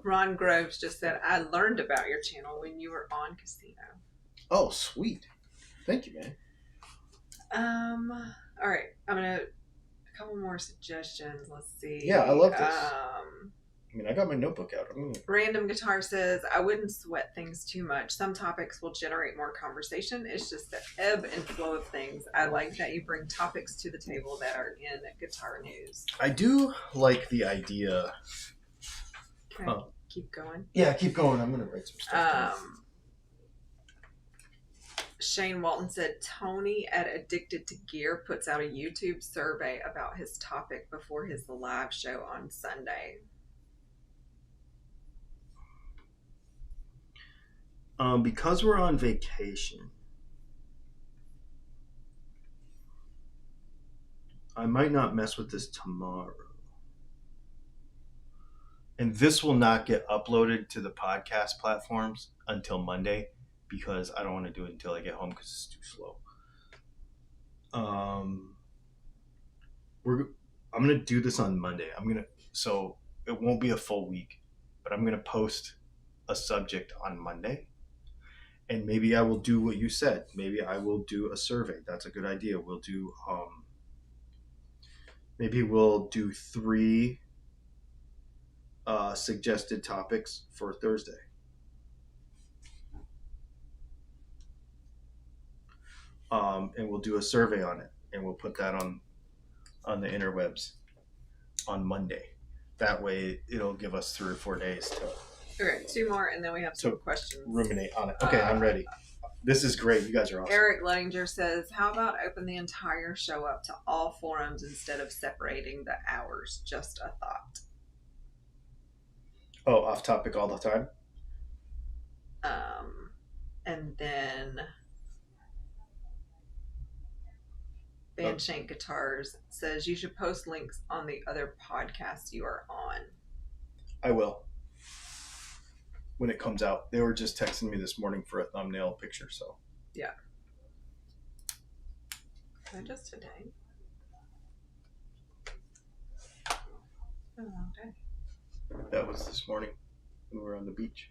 Ron Groves just said, I learned about your channel when you were on Casino. Oh, sweet. Thank you, man. All right. A couple more suggestions. Let's see. Yeah, I love this. I got my notebook out. Random Guitar says, I wouldn't sweat things too much. Some topics will generate more conversation. It's just the ebb and flow of things. I like that you bring topics to the table that are in guitar news. I do like the idea. Okay, keep going. Yeah, keep going. I'm going to write some stuff down. Shane Walton said, Tony at Addicted to Gear puts out a YouTube survey about his topic before his live show on Sunday. Because we're on vacation, I might not mess with this tomorrow. And this will not get uploaded to the podcast platforms until Monday, because I don't want to do it until I get home because it's too slow. I'm going to do this on Monday. So it won't be a full week, but I'm going to post a subject on Monday. And maybe I will do what you said. Maybe I will do a survey. That's a good idea. We'll do, maybe we'll do 3 suggested topics for Thursday. And we'll do a survey on it, and we'll put that on on the interwebs on Monday. That way, it'll give us 3 or 4 days to. Okay, 2 more, and then we have some questions. Ruminate on it. Okay, I'm ready. This is great. You guys are awesome. Eric Lettinger says, how about open the entire show up to all forums instead of separating the hours? Just a thought. Oh, off topic all the time? And then Banshank Guitars says you should post links on the other podcasts you are on. I will. When it comes out. They were just texting me this morning for a thumbnail picture, so. Yeah. Not just today. It's been a long day. That was this morning when we were on the beach.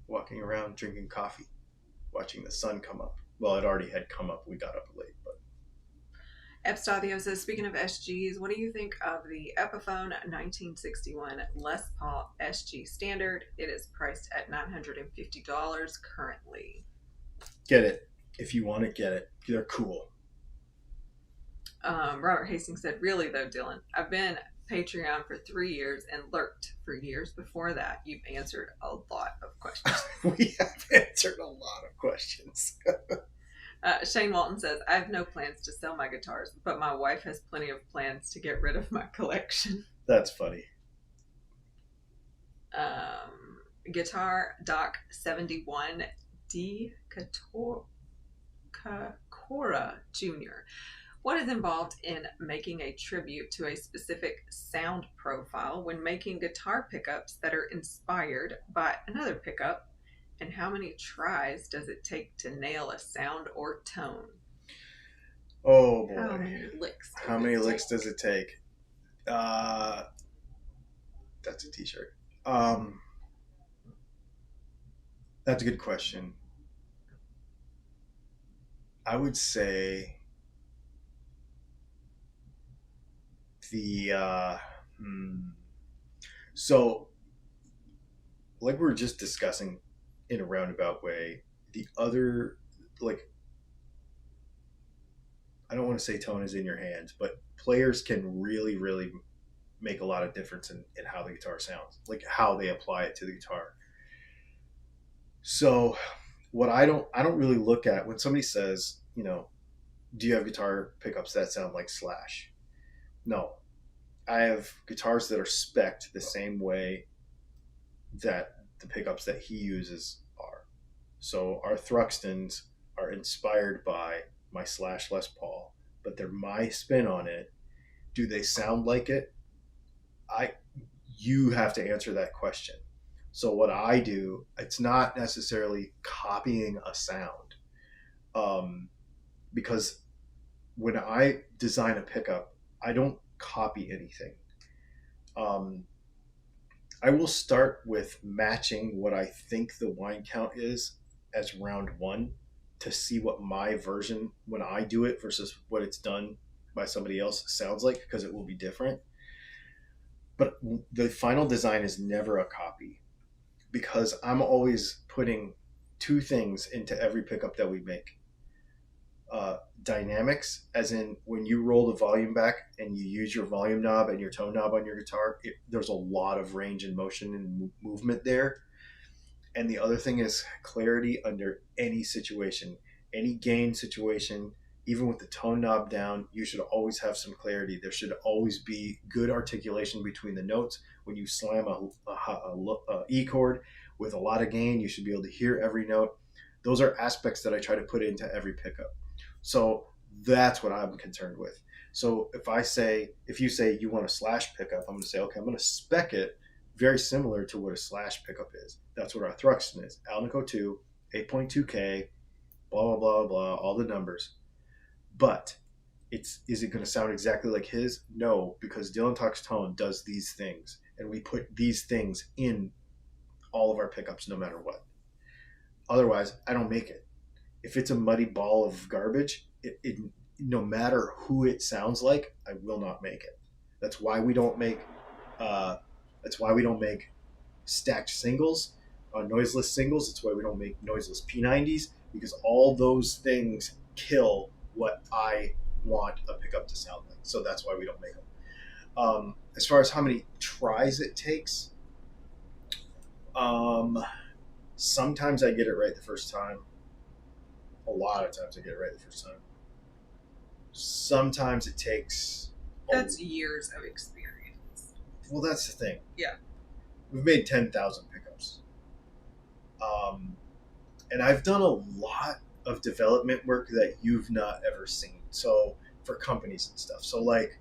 Walking around, drinking coffee, watching the sun come up. Well, it already had come up. We got up late, but. Epstathio says, speaking of SGs, what do you think of the Epiphone 1961 Les Paul SG Standard? It is priced at $950 currently. Get it. If you want it, get it. They're cool. Robert Hastings said, really though, Dylan, I've been Patreon for 3 years and lurked for years before that. You've answered a lot of questions. We have answered a lot of questions. Shane Walton says, I have no plans to sell my guitars, but my wife has plenty of plans to get rid of my collection. That's funny. Guitar Doc 71 D. Kakora Jr. What is involved in making a tribute to a specific sound profile when making guitar pickups that are inspired by another pickup? And how many tries does it take to nail a sound or tone? Oh boy. How many licks? How many licks does it take? That's a t-shirt. That's a good question. I would say so like we were just discussing in a roundabout way, the other, like, I don't want to say tone is in your hands, but players can really, really make a lot of difference in how the guitar sounds, like how they apply it to the guitar. So what I don't really look at when somebody says, do you have guitar pickups that sound like Slash? No. I have guitars that are spec'd the same way that the pickups that he uses are. So our Thruxtons are inspired by my Slash Les Paul, but they're my spin on it. Do they sound like it? You have to answer that question. So what I do, it's not necessarily copying a sound, because when I design a pickup, I don't copy anything. I will start with matching what I think the whine count is as round 1 to see what my version, when I do it versus what it's done by somebody else, sounds like, because it will be different. But the final design is never a copy, because I'm always putting 2 things into every pickup that we make. Dynamics, as in when you roll the volume back and you use your volume knob and your tone knob on your guitar, there's a lot of range and motion and movement there. And the other thing is clarity under any situation, any gain situation. Even with the tone knob down, you should always have some clarity. There should always be good articulation between the notes. When you slam a E chord with a lot of gain, you should be able to hear every note. Those are aspects that I try to put into every pickup. So that's what I'm concerned with. So if you say you want a Slash pickup, I'm going to say, okay, I'm going to spec it very similar to what a Slash pickup is. That's what our Thruxton is. Alnico 2, 8.2K, blah, blah, blah, blah, all the numbers. But is it going to sound exactly like his? No, because Dylan Talks Tone does these things, and we put these things in all of our pickups no matter what. Otherwise, I don't make it. If it's a muddy ball of garbage, it no matter who it sounds like, I will not make it. That's why we don't make stacked singles, noiseless singles. That's why we don't make noiseless P90s, because all those things kill what I want a pickup to sound like. So that's why we don't make them. As far as how many tries it takes, sometimes I get it right the first time. A lot of times I get it right the first time. Sometimes it takes. That's years of experience. Well, that's the thing. Yeah. We've made 10,000 pickups. And I've done a lot of development work that you've not ever seen. So for companies and stuff. So like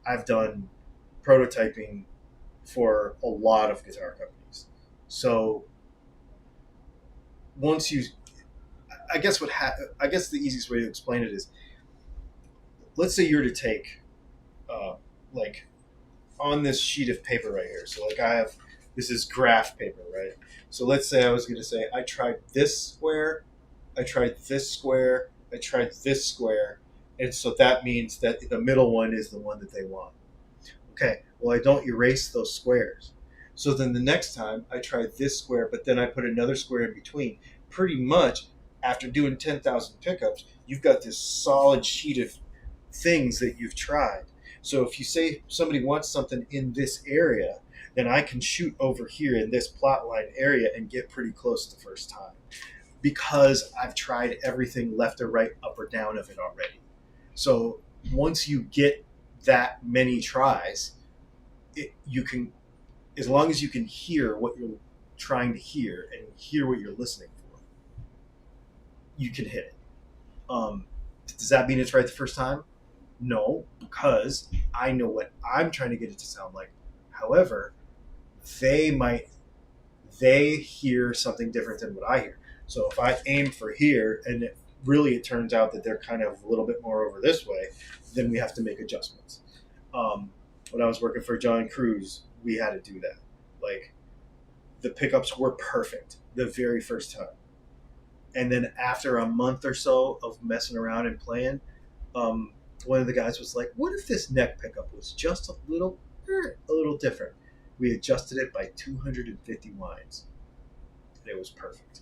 I've done prototyping for a lot of guitar companies. So once you, I guess the easiest way to explain it is, let's say you're to take, like on this sheet of paper right here. So like this is graph paper, right? So let's say I was going to say, I tried this square, I tried this square, I tried this square. And so that means that the middle one is the one that they want. Okay, well, I don't erase those squares. So then the next time I tried this square, but then I put another square in between. Pretty much after doing 10,000 pickups, you've got this solid sheet of things that you've tried. So if you say somebody wants something in this area, then I can shoot over here in this plot line area and get pretty close the first time, because I've tried everything left or right, up or down of it already. So once you get that many tries, you can, as long as you can hear what you're trying to hear and hear what you're listening for, you can hit it. Does that mean it's right the first time? No, because I know what I'm trying to get it to sound like. However, they hear something different than what I hear. So if I aim for here and it turns out that they're kind of a little bit more over this way, then we have to make adjustments. When I was working for John Cruz, we had to do that. Like, the pickups were perfect the very first time. And then after a month or so of messing around and playing, one of the guys was like, what if this neck pickup was just a little different? We adjusted it by 250 winds. And it was perfect.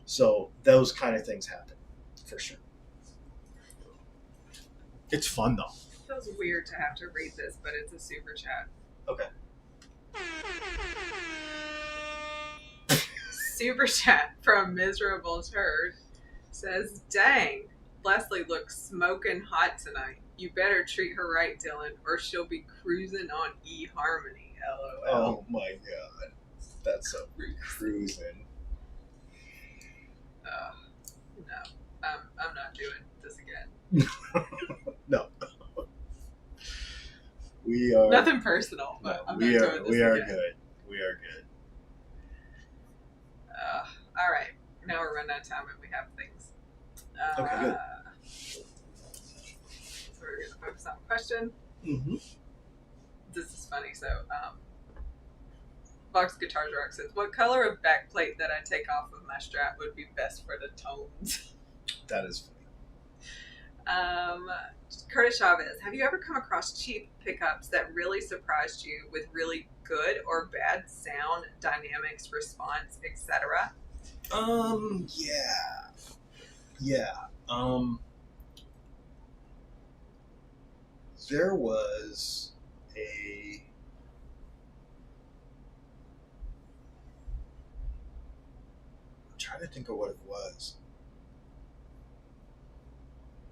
So those kind of things happen, for sure. It's fun, though. It feels weird to have to read this, but it's a super chat. Okay. Super chat from Miserable Turd says, dang, Leslie looks smoking hot tonight. You better treat her right, Dylan, or she'll be cruising on eHarmony. LOL. Oh my god. That's so cruising. No. I'm not doing this again. No. We are... Nothing personal, but I'm not doing this again. We are good. We are good. All right. Now we're running out of time and we have things. Okay, good. So we're going to focus on the question. Mm-hmm. This is funny. So, Box Guitars Rock says, what color of backplate that I take off of my strap would be best for the tones? That is funny. Curtis Chavez, have you ever come across cheap pickups that really surprised you with really good or bad sound, dynamics, response, etc.? Yeah. There was I'm trying to think of what it was.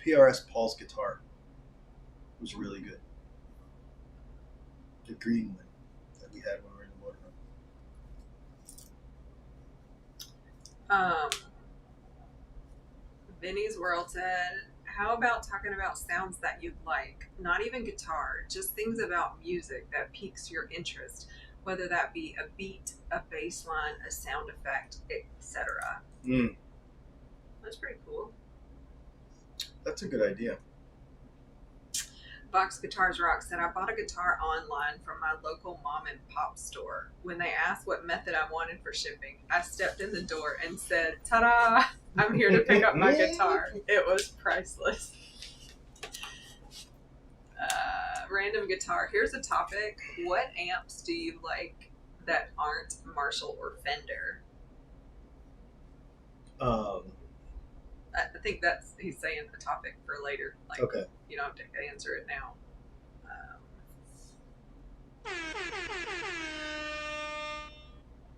PRS Paul's guitar was really good. The green one that we had when we were in the motorhome. Vinny's World said, how about talking about sounds that you like? Not even guitar, just things about music that piques your interest, whether that be a beat, a bass line, a sound effect, etc. That's pretty cool. That's a good idea. Box Guitars Rock said, I bought a guitar online from my local mom and pop store. When they asked what method I wanted for shipping, I stepped in the door and said, ta-da! I'm here to pick up my guitar. It was priceless. Random guitar. Here's a topic. What amps do you like that aren't Marshall or Fender? I think that's he's saying a topic for later. Like, Okay. you don't have to answer it now.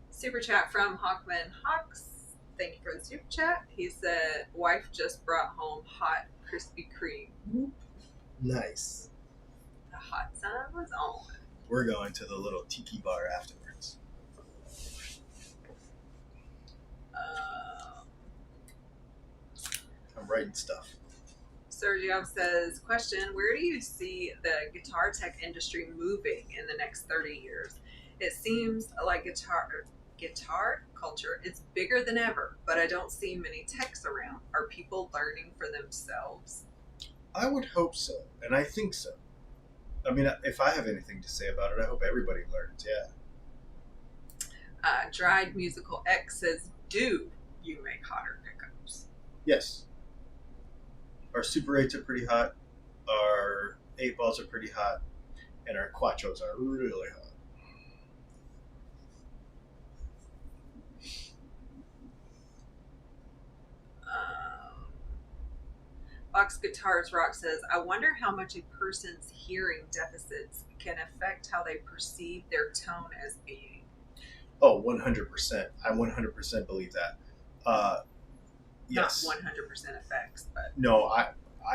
Super chat from Hawkman Hawks. Thank you for the super chat. He said, "Wife just brought home hot Krispy Kreme. Nice. The hot sun was on." We're going to the little tiki bar afterwards. I'm writing stuff. Sergio says, question, where do you see the guitar tech industry moving in the next 30 years? It seems like guitar culture is bigger than ever, but I don't see many techs around. Are people learning for themselves? I would hope so, and I think so. I mean, if I have anything to say about it, I hope everybody learns, yeah. Dried Musical X says, do you make hotter pickups? Yes. Our Super 8s are pretty hot, our 8 balls are pretty hot, and our Quattros are really hot. Box Guitars Rock says, I wonder how much a person's hearing deficits can affect how they perceive their tone as being. Oh, 100%. I 100% believe that. Yes. Not 100% effects, but... No, I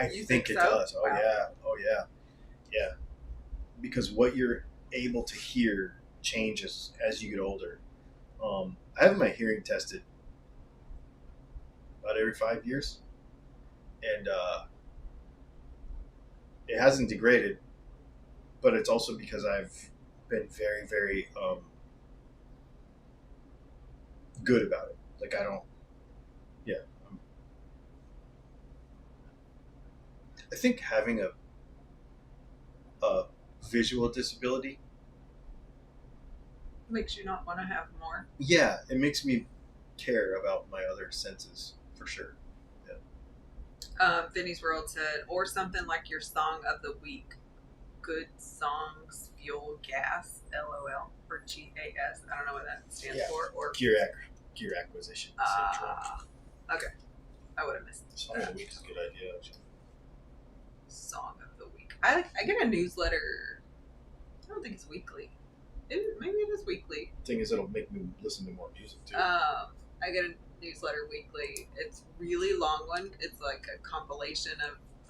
think it so? does. Oh, Wow. yeah. Oh, yeah. Yeah. Because what you're able to hear changes as you get older. I have my hearing tested about every 5 years. And it hasn't degraded, but it's also because I've been very, very good about it. Like, I don't, yeah. I think having a visual disability makes you not want to have more. Yeah, it makes me care about my other senses, for sure. Vinny's World said, or something like your song of the week. Good songs, fuel, gas, LOL, or GAS. I don't know what that stands for. Or gear acquisition. Okay. I would have missed Song of the week is a good idea. Song of the week. I get a newsletter. I don't think it's weekly. Maybe it is weekly. Thing is, it'll make me listen to more music too. I get a newsletter weekly. It's really long one. It's like a compilation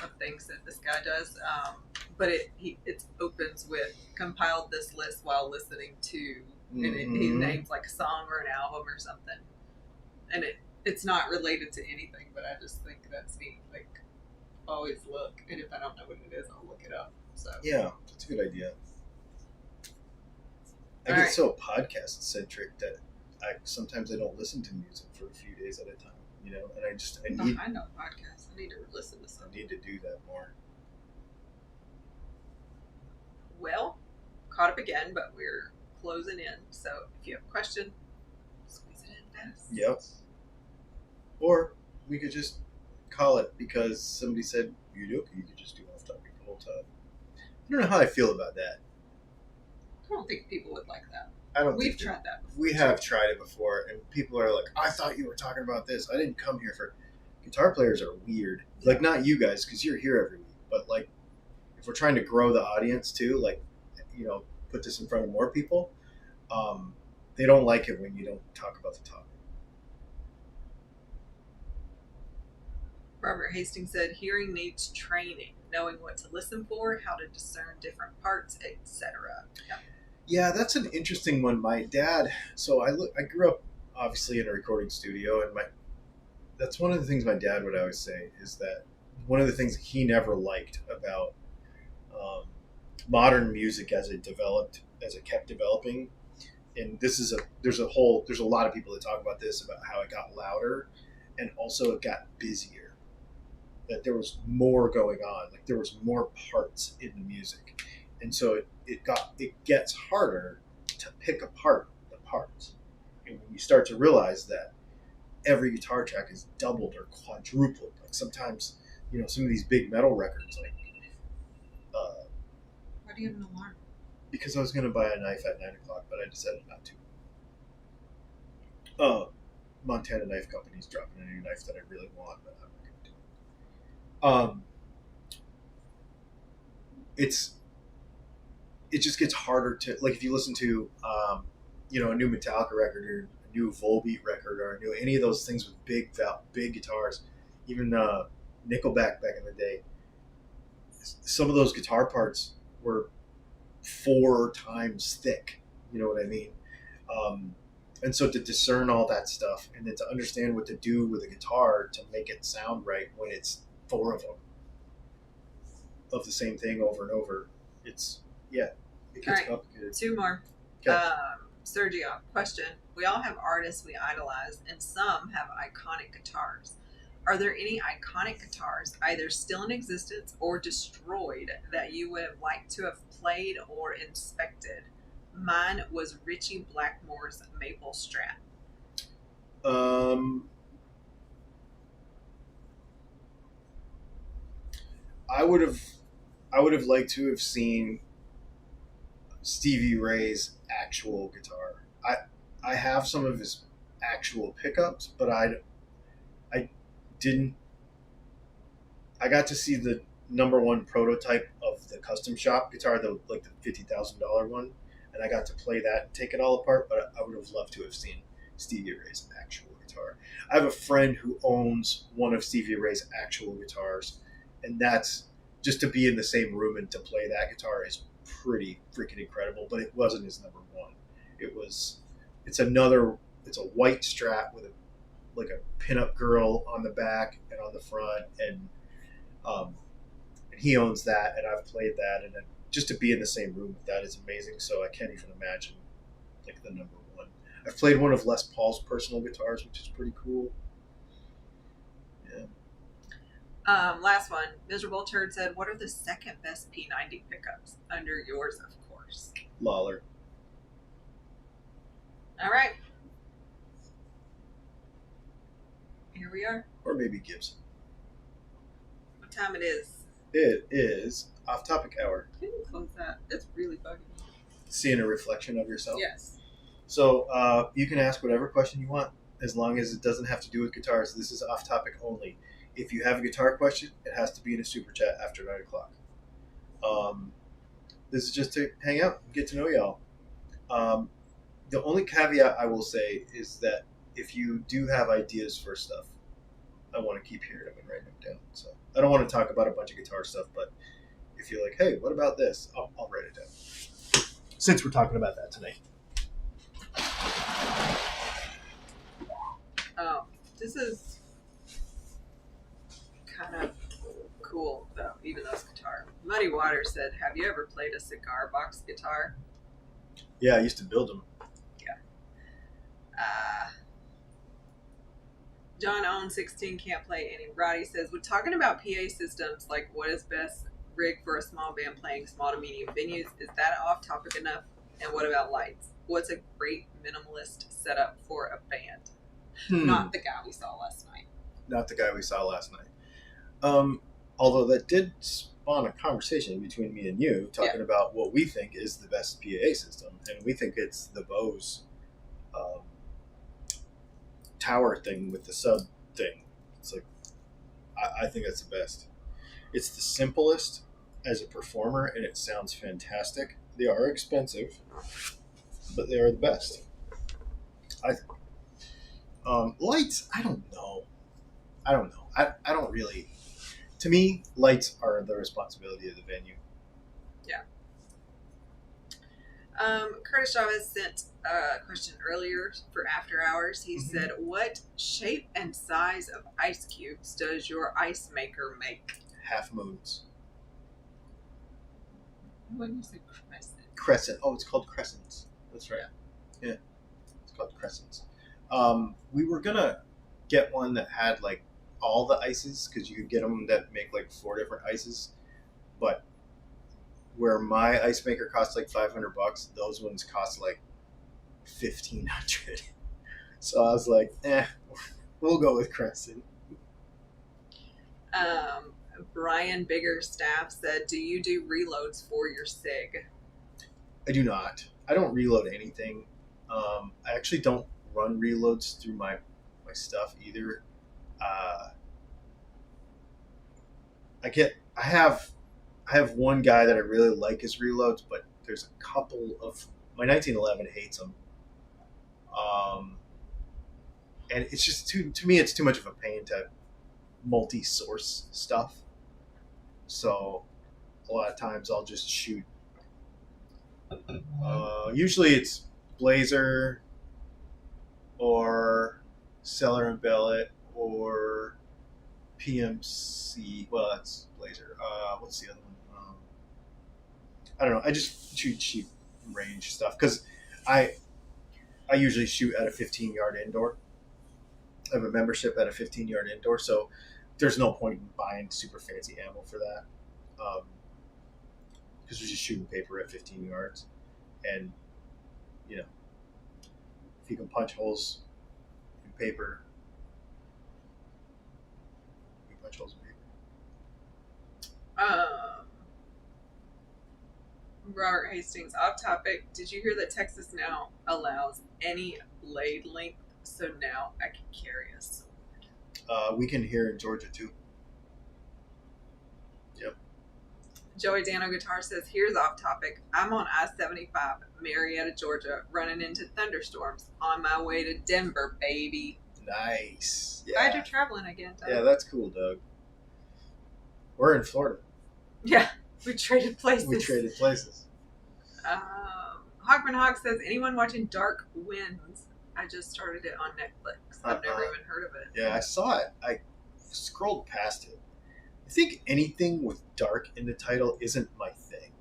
of things that this guy does. But it opens with compiled this list while listening to, and he names like a song or an album or something. And it's not related to anything, but I just think that's neat. Like, always look, and if I don't know what it is, I'll look it up. So yeah, that's a good idea. I get so podcast centric that sometimes I don't listen to music for a few days at a time, you know, and I know podcasts. I need to listen to some. I need to do that more. Well, caught up again, but we're closing in. So if you have a question, squeeze it in, Dennis. Yep. Or we could just call it because somebody said you could just do off topic the whole time. I don't know how I feel about that. I don't think people would like that. We've tried that before. We have tried it before, and people are like, I thought you were talking about this. I didn't come here for... Guitar players are weird. Like, not you guys, because you're here every week, but, like, if we're trying to grow the audience, too, like, you know, put this in front of more people, they don't like it when you don't talk about the topic. Robert Hastings said, hearing needs training, knowing what to listen for, how to discern different parts, etc. Yeah, that's an interesting one. My dad, so I grew up obviously in a recording studio, and that's one of the things my dad would always say is that one of the things he never liked about modern music as it kept developing, and there's a lot of people that talk about this, about how it got louder and also it got busier, that there was more going on, like there was more parts in the music. And so it gets harder to pick apart the parts. And when you start to realize that every guitar track is doubled or quadrupled, like sometimes, you know, some of these big metal records, like why do you have an alarm? Because I was going to buy a knife at 9 o'clock, but I decided not to. Montana Knife Company's dropping a new knife that I really want, but I'm not going Um, it's it just gets harder to like if you listen to a new Metallica record or a new Volbeat record or a new any of those things with big guitars, even Nickelback back in the day. Some of those guitar parts were 4 times thick. You know what I mean? Um, and so to discern all that stuff and then to understand what to do with a guitar to make it sound right when it's 4 of them of the same thing over and over, it's yeah, it All gets right, complicated. 2 more. Okay. Sergio, question. We all have artists we idolize, and some have iconic guitars. Are there any iconic guitars, either still in existence or destroyed, that you would have liked to have played or inspected? Mine was Richie Blackmore's Maple Strat. Um, I would have liked to have seen Stevie Ray's actual guitar. I have some of his actual pickups, but I didn't. I got to see the #1 prototype of the custom shop guitar, the $50,000 one, and I got to play that and take it all apart. But I would have loved to have seen Stevie Ray's actual guitar. I have a friend who owns one of Stevie Ray's actual guitars, and that's just to be in the same room and to play that guitar is pretty freaking incredible. But it wasn't his #1. It was. It's another. It's a white Strat with a pinup girl on the back and on the front, um, and he owns that, and I've played that, and then just to be in the same room with that is amazing. So I can't even imagine like the #1. I've played one of Les Paul's personal guitars, which is pretty cool. Yeah. Last one. Miserable Turd said, "What are the second best P90 pickups?" Under yours, of course. Lawler. All right. Here we are. Or maybe Gibson. What time it is? It is off-topic hour. Can you close that? It's really bugging me. Seeing a reflection of yourself. Yes. So you can ask whatever question you want, as long as it doesn't have to do with guitars. This is off-topic only. If you have a guitar question, it has to be in a super chat after 9 o'clock. This is just to hang out and get to know y'all. The only caveat I will say is that if you do have ideas for stuff, I want to keep hearing them and writing them down. So I don't want to talk about a bunch of guitar stuff, but if you're like, hey, what about this? I'll write it down. Since we're talking about that tonight. Oh, this is kind of cool, though, even though it's guitar. Muddy Water said, "Have you ever played a cigar box guitar?" Yeah, I used to build them. John owns 16, can't play any. Roddy says, "We're talking about PA systems, like what is best rig for a small band playing small to medium venues. Is that off topic enough? And what about lights? What's a great minimalist setup for a band?" Not the guy we saw last night. Not the guy we saw last night. Although that did spawn a conversation between me and you talking about what we think is the best PA system, and we think it's the Bose tower thing with the sub thing. It's like I think that's the best. It's the simplest as a performer, and it sounds fantastic. They are expensive, but they are the best. I think. Lights, I don't know. I don't really. To me, lights are the responsibility of the venue. Yeah. Curtis Chavez sent a question earlier for After Hours. He said, "What shape and size of ice cubes does your ice maker make?" Half moons. When you say crescent? Crescent. Oh, it's called crescents. That's right. Yeah. It's called crescents. We were gonna get one that had like all the ices, because you could get them that make like 4 different ices, but where my ice maker costs like $500, those ones cost like $1,500. So I was like, we'll go with crescent. Brian Biggerstaff said, "Do you do reloads for your SIG?" I do not. I don't reload anything. I actually don't run reloads through my stuff either. I have one guy that I really like his reloads, but there's a couple of my 1911 hates them. And it's just to me it's too much of a pain to multi-source stuff. So a lot of times I'll just shoot. Usually it's Blazer or Cellar and Bellet or PMC. Well, that's Blazer. What's the other one? I don't know. I just shoot cheap range stuff because I I usually shoot at a 15-yard indoor. I have a membership at a 15-yard indoor, so there's no point in buying super fancy ammo for that. Because we're just shooting paper at 15 yards, and you know, if you can punch holes in paper, you can punch holes in paper. Robert Hastings, off topic. Did you hear that Texas now allows any blade length? So now I can carry a sword. We can here in Georgia too. Yep. Joey Dano Guitar says, here's off topic. I'm on I-75, Marietta, Georgia, running into thunderstorms on my way to Denver, baby. Nice. Yeah. Glad you're traveling again, Doug. Yeah, that's cool, Doug. We're in Florida. Yeah, we traded places. Hawkman Hawk says, anyone watching Dark Winds? I just started it on Netflix. I've never even heard of it. Yeah, I saw it. I scrolled past it. I think anything with dark in the title isn't my thing.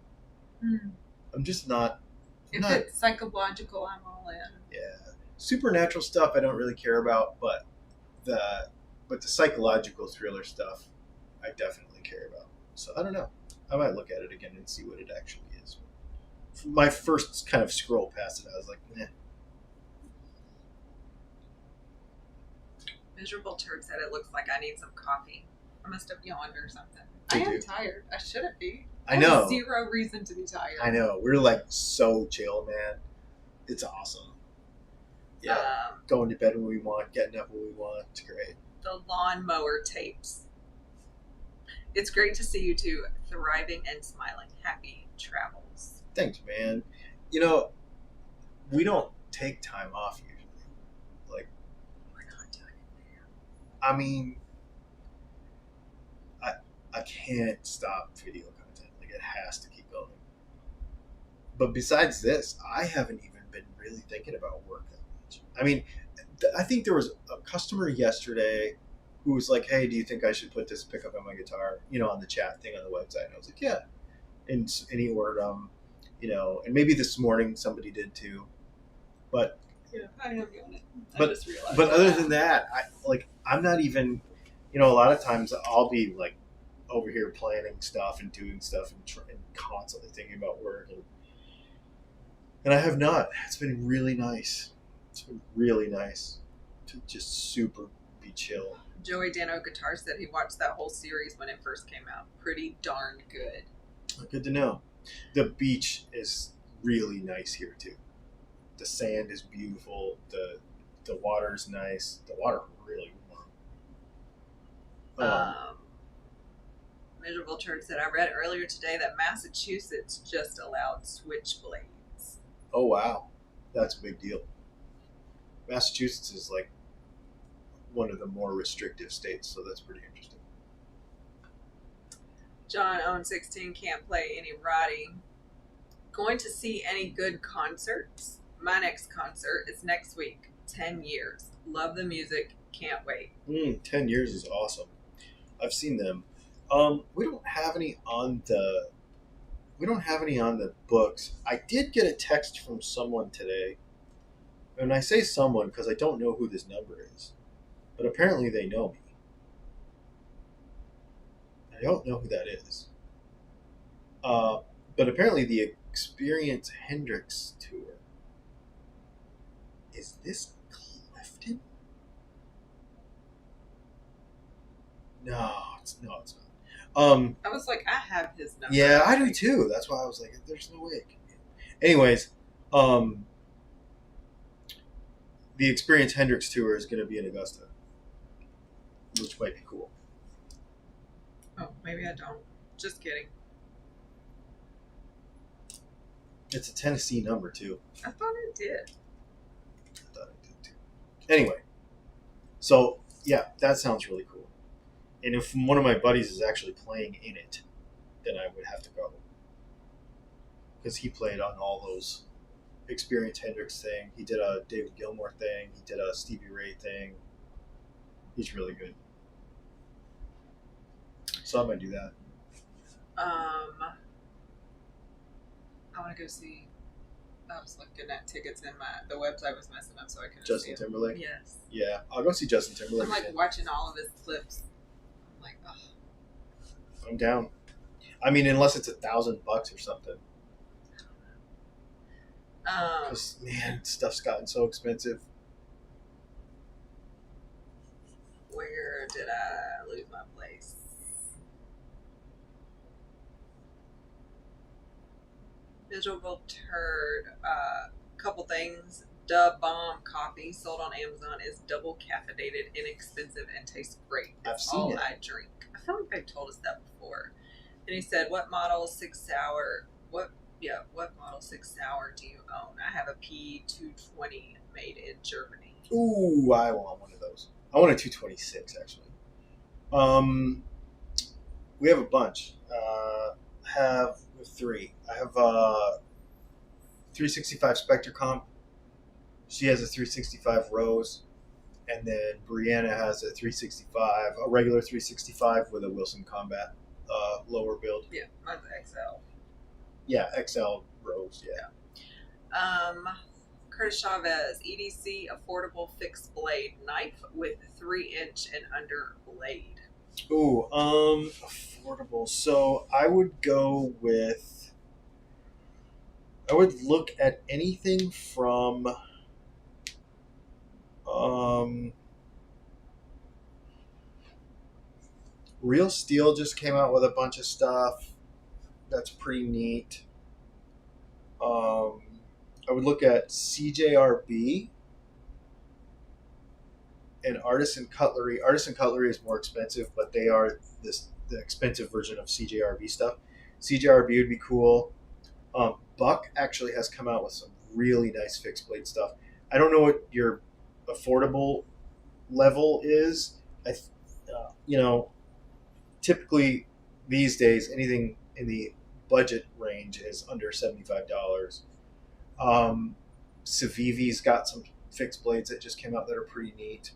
I'm just not. If it's psychological, I'm all in. Yeah, supernatural stuff I don't really care about, but the psychological thriller stuff I definitely care about. So I don't know. I might look at it again and see what it actually is. My first kind of scroll past it, I was like, eh. Miserable Turd said it looks like I need some coffee. I must have yawned or something. I am tired. I shouldn't be. I know. Have zero reason to be tired. I know. We're like so chill, man. It's awesome. Yeah. Going to bed when we want, getting up when we want. It's great. The lawnmower tapes. It's great to see you two thriving and smiling. Happy travels. Thanks, man. You know, we don't take time off usually. Like, we're not doing it there. I mean, I can't stop video content. Like, it has to keep going. But besides this, I haven't even been really thinking about work that much. I mean, I think there was a customer yesterday who was like, hey, do you think I should put this pickup on my guitar, on the chat thing on the website? And I was like, yeah. And he ordered them, and maybe this morning somebody did too. But yeah, I am doing it. I just realized. But other than that, I'm not even, a lot of times I'll be like over here planning stuff and doing stuff and constantly thinking about work. And I have not. It's been really nice. It's been really nice to just super be chill. Joey Dano Guitar said he watched that whole series when it first came out. Pretty darn good. Good to know. The beach is really nice here too. The sand is beautiful. The water's nice. The water really warm. Miserable Turd said, I read earlier today that Massachusetts just allowed switchblades. Oh wow, that's a big deal. Massachusetts is like one of the more restrictive states, so that's pretty interesting. John owns 16, can't play any Roddy. Going to see any good concerts? My next concert is next week. 10 years. Love the music. Can't wait. 10 years is awesome. I've seen them. We don't have any on the books. I did get a text from someone today. And I say someone because I don't know who this number is. But apparently they know me. I don't know who that is. But apparently the Experience Hendrix tour. Is this Clifton? No, it's not. I was like, I have his number. Yeah, I do too. That's why I was like, there's no way it can be. Anyways, the Experience Hendrix tour is going to be in Augusta, which might be cool. Oh, maybe I don't. Just kidding. It's a Tennessee number too. I thought it did. I thought it did too. Anyway, so yeah, that sounds really cool. And if one of my buddies is actually playing in it, then I would have to go because he played on all those Experience Hendrix thing. He did a David Gilmour thing. He did a Stevie Ray thing. He's really good. So I might do that. I want to go see. I was looking at tickets and the website was messing up, so I couldn't Justin see Timberlake? Yes. Yeah, I'll go see Justin Timberlake. I'm like again. watching all of his clips. I'm like, oh. I'm down. I mean, unless it's $1,000 or something. Because, man, stuff's gotten so expensive. Where did I lose my place? Miserable turd. Couple things. Da Bomb coffee sold on Amazon is double caffeinated, inexpensive, and tastes great. I've It's seen all it. I drink. I feel like they've told us that before. And he said, "What model 6 sour? What model 6 sour do you own? I have a P220 made in Germany." Ooh, I want one of those. I want a 226, actually. We have a bunch. Have three. I have a 365 Spectre Comp. She has a 365 Rose. And then Brianna has a 365, a regular 365 with a Wilson Combat lower build. Yeah, mine's XL. Yeah, XL Rose, yeah. Curtis Chavez, EDC affordable fixed blade knife with 3-inch and under blade. Ooh, affordable. So I would go with. I would look at anything from. Real Steel just came out with a bunch of stuff. That's pretty neat. I would look at CJRB and Artisan Cutlery. Artisan Cutlery is more expensive, but they are the expensive version of CJRB stuff. CJRB would be cool. Buck actually has come out with some really nice fixed blade stuff. I don't know what your affordable level is. Typically these days anything in the budget range is under $75. Civivi's got some fixed blades that just came out that are pretty neat.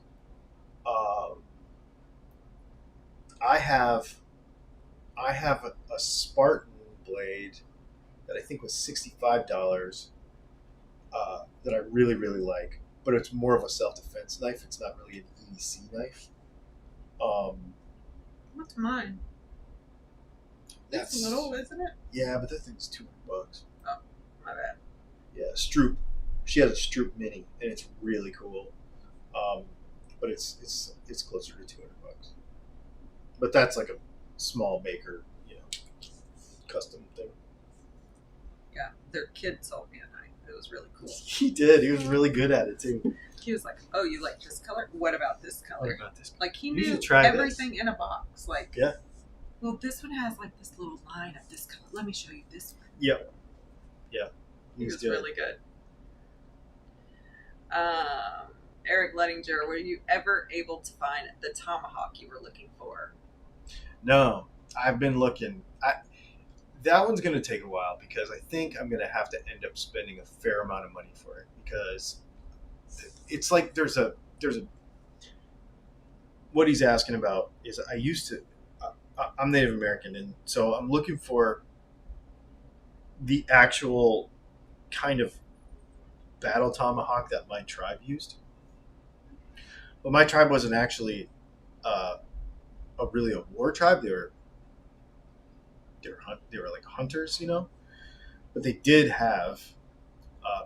I have a Spartan blade that I think was $65 that I really, really like, but it's more of a self-defense knife. It's not really an EDC knife. What's mine? That's little, isn't it? Yeah, but that thing's $200. Oh, my bad. Yeah, Stroop. She has a Stroop Mini, and it's really cool. But it's closer to $200. But that's like a small maker, custom thing. Yeah, their kid sold me a knife. It was really cool. He did. He was really good at it too. He was like, "Oh, you like this color? What about this color?" What about this? Like he You knew should try everything this. in a box. Like, Yeah. Well, this one has like this little line of this color. Let me show you this one. Yep. Yeah. He was good. really good. Eric Lettinger, were you ever able to find the tomahawk you were looking for? No, I've been looking. That one's going to take a while because I think I'm going to have to end up spending a fair amount of money for it because it's like there's a what he's asking about is I'm Native American, and so I'm looking for the actual kind of battle tomahawk that my tribe used. But my tribe wasn't actually really a war tribe. They were like hunters, But they did have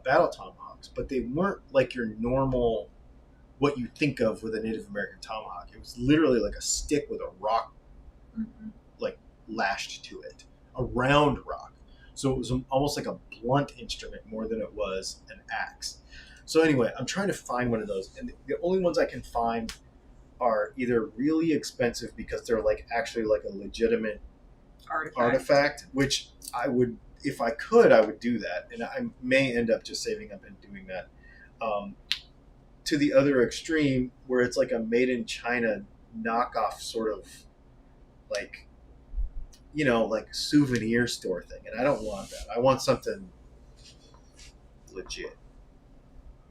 battle tomahawks, but they weren't like your normal what you think of with a Native American tomahawk. It was literally like a stick with a rock like lashed to it, a round rock. So it was almost like a blunt instrument more than it was an axe. So anyway, I'm trying to find one of those, and the only ones I can find are either really expensive because they're like actually like a legitimate artifact, which I would, if I could, I would do that, and I may end up just saving up and doing that. Um, to the other extreme, where it's like a made in China knockoff sort of like, like souvenir store thing, and I don't want that. I want something legit.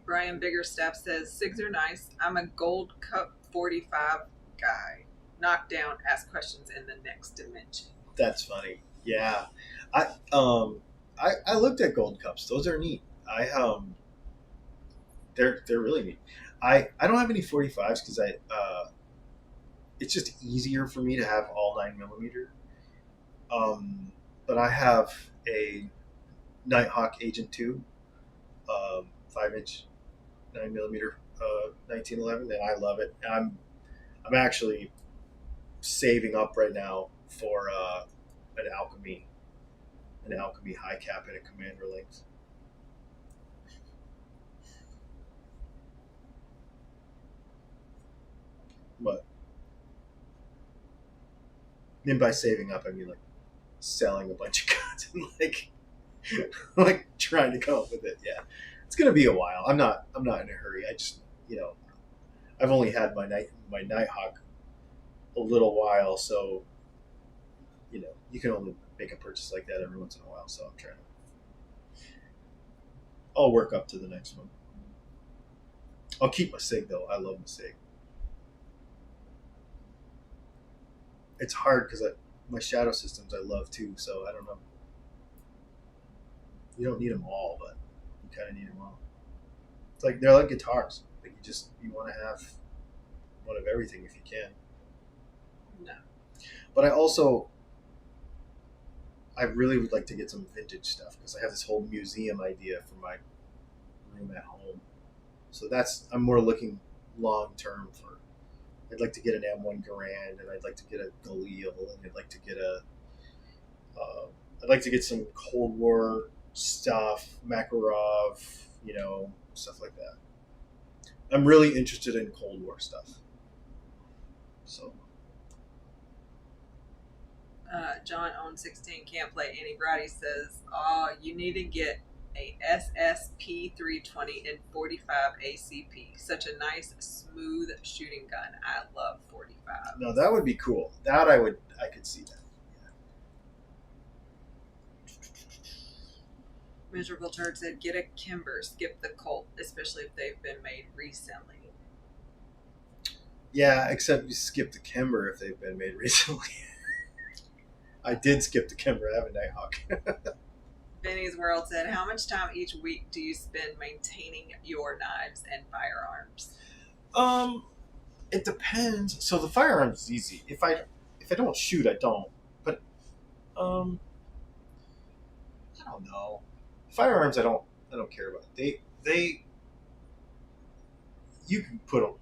Brian Biggerstaff says, SIGs are nice. I'm a Gold Cup 45 guy. Knock down, ask questions in the next dimension. That's funny. Yeah. I looked at gold cups. Those are neat. They're really neat. I don't have any 45s because it's just easier for me to have all 9mm. But I have a Nighthawk Agent 2, 5-inch 9mm 1911, and I love it. I'm actually saving up right now for an Alchemy high cap and a Commander length. But and by saving up, I mean like selling a bunch of guns and like trying to come up with it. Yeah, it's gonna be a while. I'm not in a hurry. I just I've only had my Nighthawk a little while, so you can only make a purchase like that every once in a while. So I'll work up to the next one. I'll keep my SIG though. I love my SIG. It's hard because my shadow systems I love too. So I don't know. You don't need them all, but you kind of need them all. It's like they're like guitars. Like you want to have one of everything if you can. No. But I really would like to get some vintage stuff because I have this whole museum idea for my room at home. So I'm more looking long term for. I'd like to get an M1 Garand, and I'd like to get a Galil, and I'd like to get I'd like to get some Cold War stuff, Makarov, stuff like that. I'm really interested in Cold War stuff. So. John owns 16, can't play any. Brady says, you need to get a SSP 320 and 45 ACP. Such a nice, smooth shooting gun. I love 45. No, that would be cool. That I could see that. Yeah. Miserable Turd said, get a Kimber, skip the Colt, especially if they've been made recently. Yeah, except you skip the Kimber if they've been made recently. I did skip the Kimber. I have a Nighthawk. Benny's World said, how much time each week do you spend maintaining your knives and firearms? It depends. So the firearms is easy. If I don't shoot, I don't. But I don't know. Firearms, I don't care about. They you can put a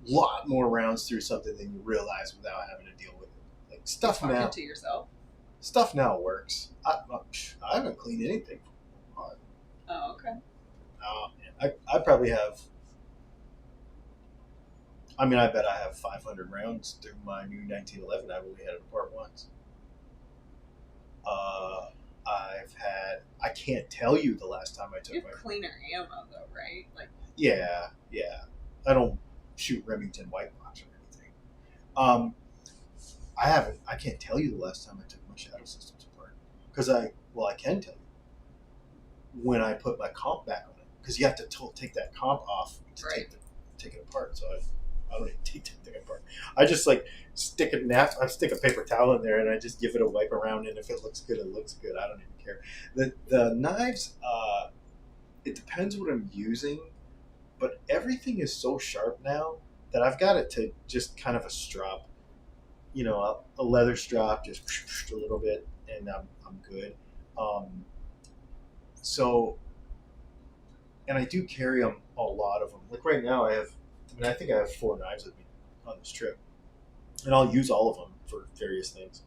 lot more rounds through something than you realize without having to deal with it. Like stuff Talking now. To yourself. Stuff now works. I haven't cleaned anything. Oh, okay. I probably have. I mean, I bet I have 500 rounds through my new 1911. I've only had it apart once. I can't tell you the last time I took you have cleaner ammo though, right? Like. Yeah. I don't shoot Remington white box or anything. I can't tell you the last time I took my shadow systems apart because I can tell you when I put my comp back on it because you have to take that comp off to take it apart. So I don't even take that thing apart. I just like stick a paper towel in there and I just give it a wipe around, and if it looks good, it looks good. I don't even care. The knives, it depends what I'm using, but everything is so sharp now that I've got it to just kind of a strap. A leather strap, just a little bit, and I'm good. And I do carry them, a lot of them. Like right now, I think I have 4 knives with me on this trip, and I'll use all of them for various things.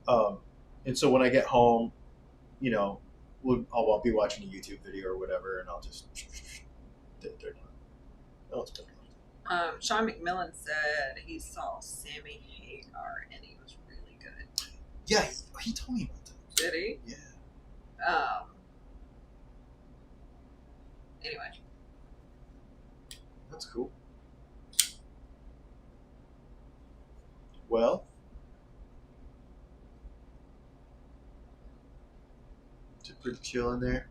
And so when I get home, I'll be watching a YouTube video or whatever, and I'll just they're done. Oh, it's been Sean McMillan said he saw Sammy Hagar and he was really good. Yeah, he told me about that. Did he? Yeah. Anyway. That's cool. Well, it's pretty chill in there.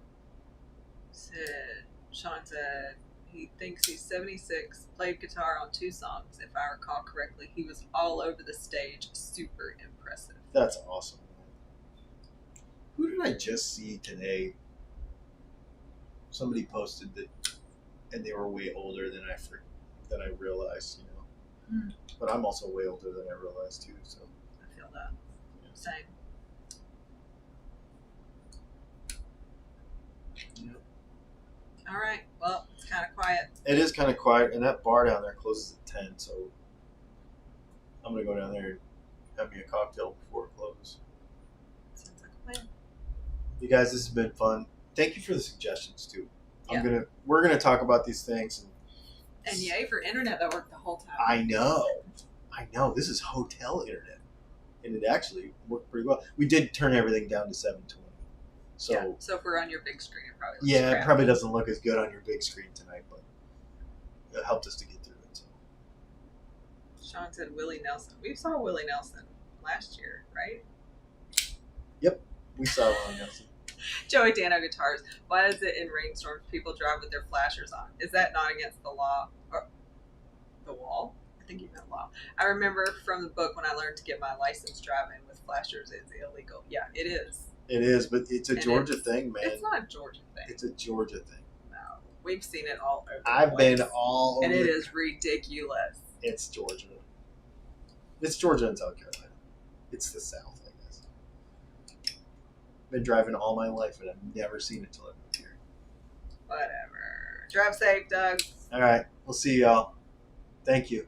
Sean said he thinks he's 76, played guitar on 2 songs. If I recall correctly, he was all over the stage. Super impressive. That's awesome. Who did I just see today? Somebody posted that, and they were way older than I realized, you know. But I'm also way older than I realized too. So I feel that. Yeah. Same. Yeah. All right. Well, it's kind of quiet. It is kind of quiet, and that bar down there closes at 10. So I'm gonna go down there and have me a cocktail before it closes. Sounds like a plan. You guys, this has been fun. Thank you for the suggestions too. Yeah. We're gonna talk about these things. And yay for internet that worked the whole time. I know. This is hotel internet, and it actually worked pretty well. We did turn everything down to 720. So yeah. So if we're on your big screen, it probably looks yeah, crap. it probably doesn't look as good on your big screen tonight, but it helped us to get through it. So. Sean said Willie Nelson. We saw Willie Nelson last year, right? Yep, we saw Willie Nelson. Joey Dano guitars. Why is it in rainstorms people drive with their flashers on? Is that not against the law? Or the wall? I think you meant law. I remember from the book when I learned to get my license driving with flashers is illegal. Yeah, it is. It is, but it's a Georgia thing, man. It's not a Georgia thing. It's a Georgia thing. No. We've seen it all over I've been all over. And it is ridiculous. It's Georgia. It's Georgia and South Carolina. It's the South, I guess. Been driving all my life, and I've never seen it till I moved here. Whatever. Drive safe, Doug. All right. We'll see y'all. Thank you.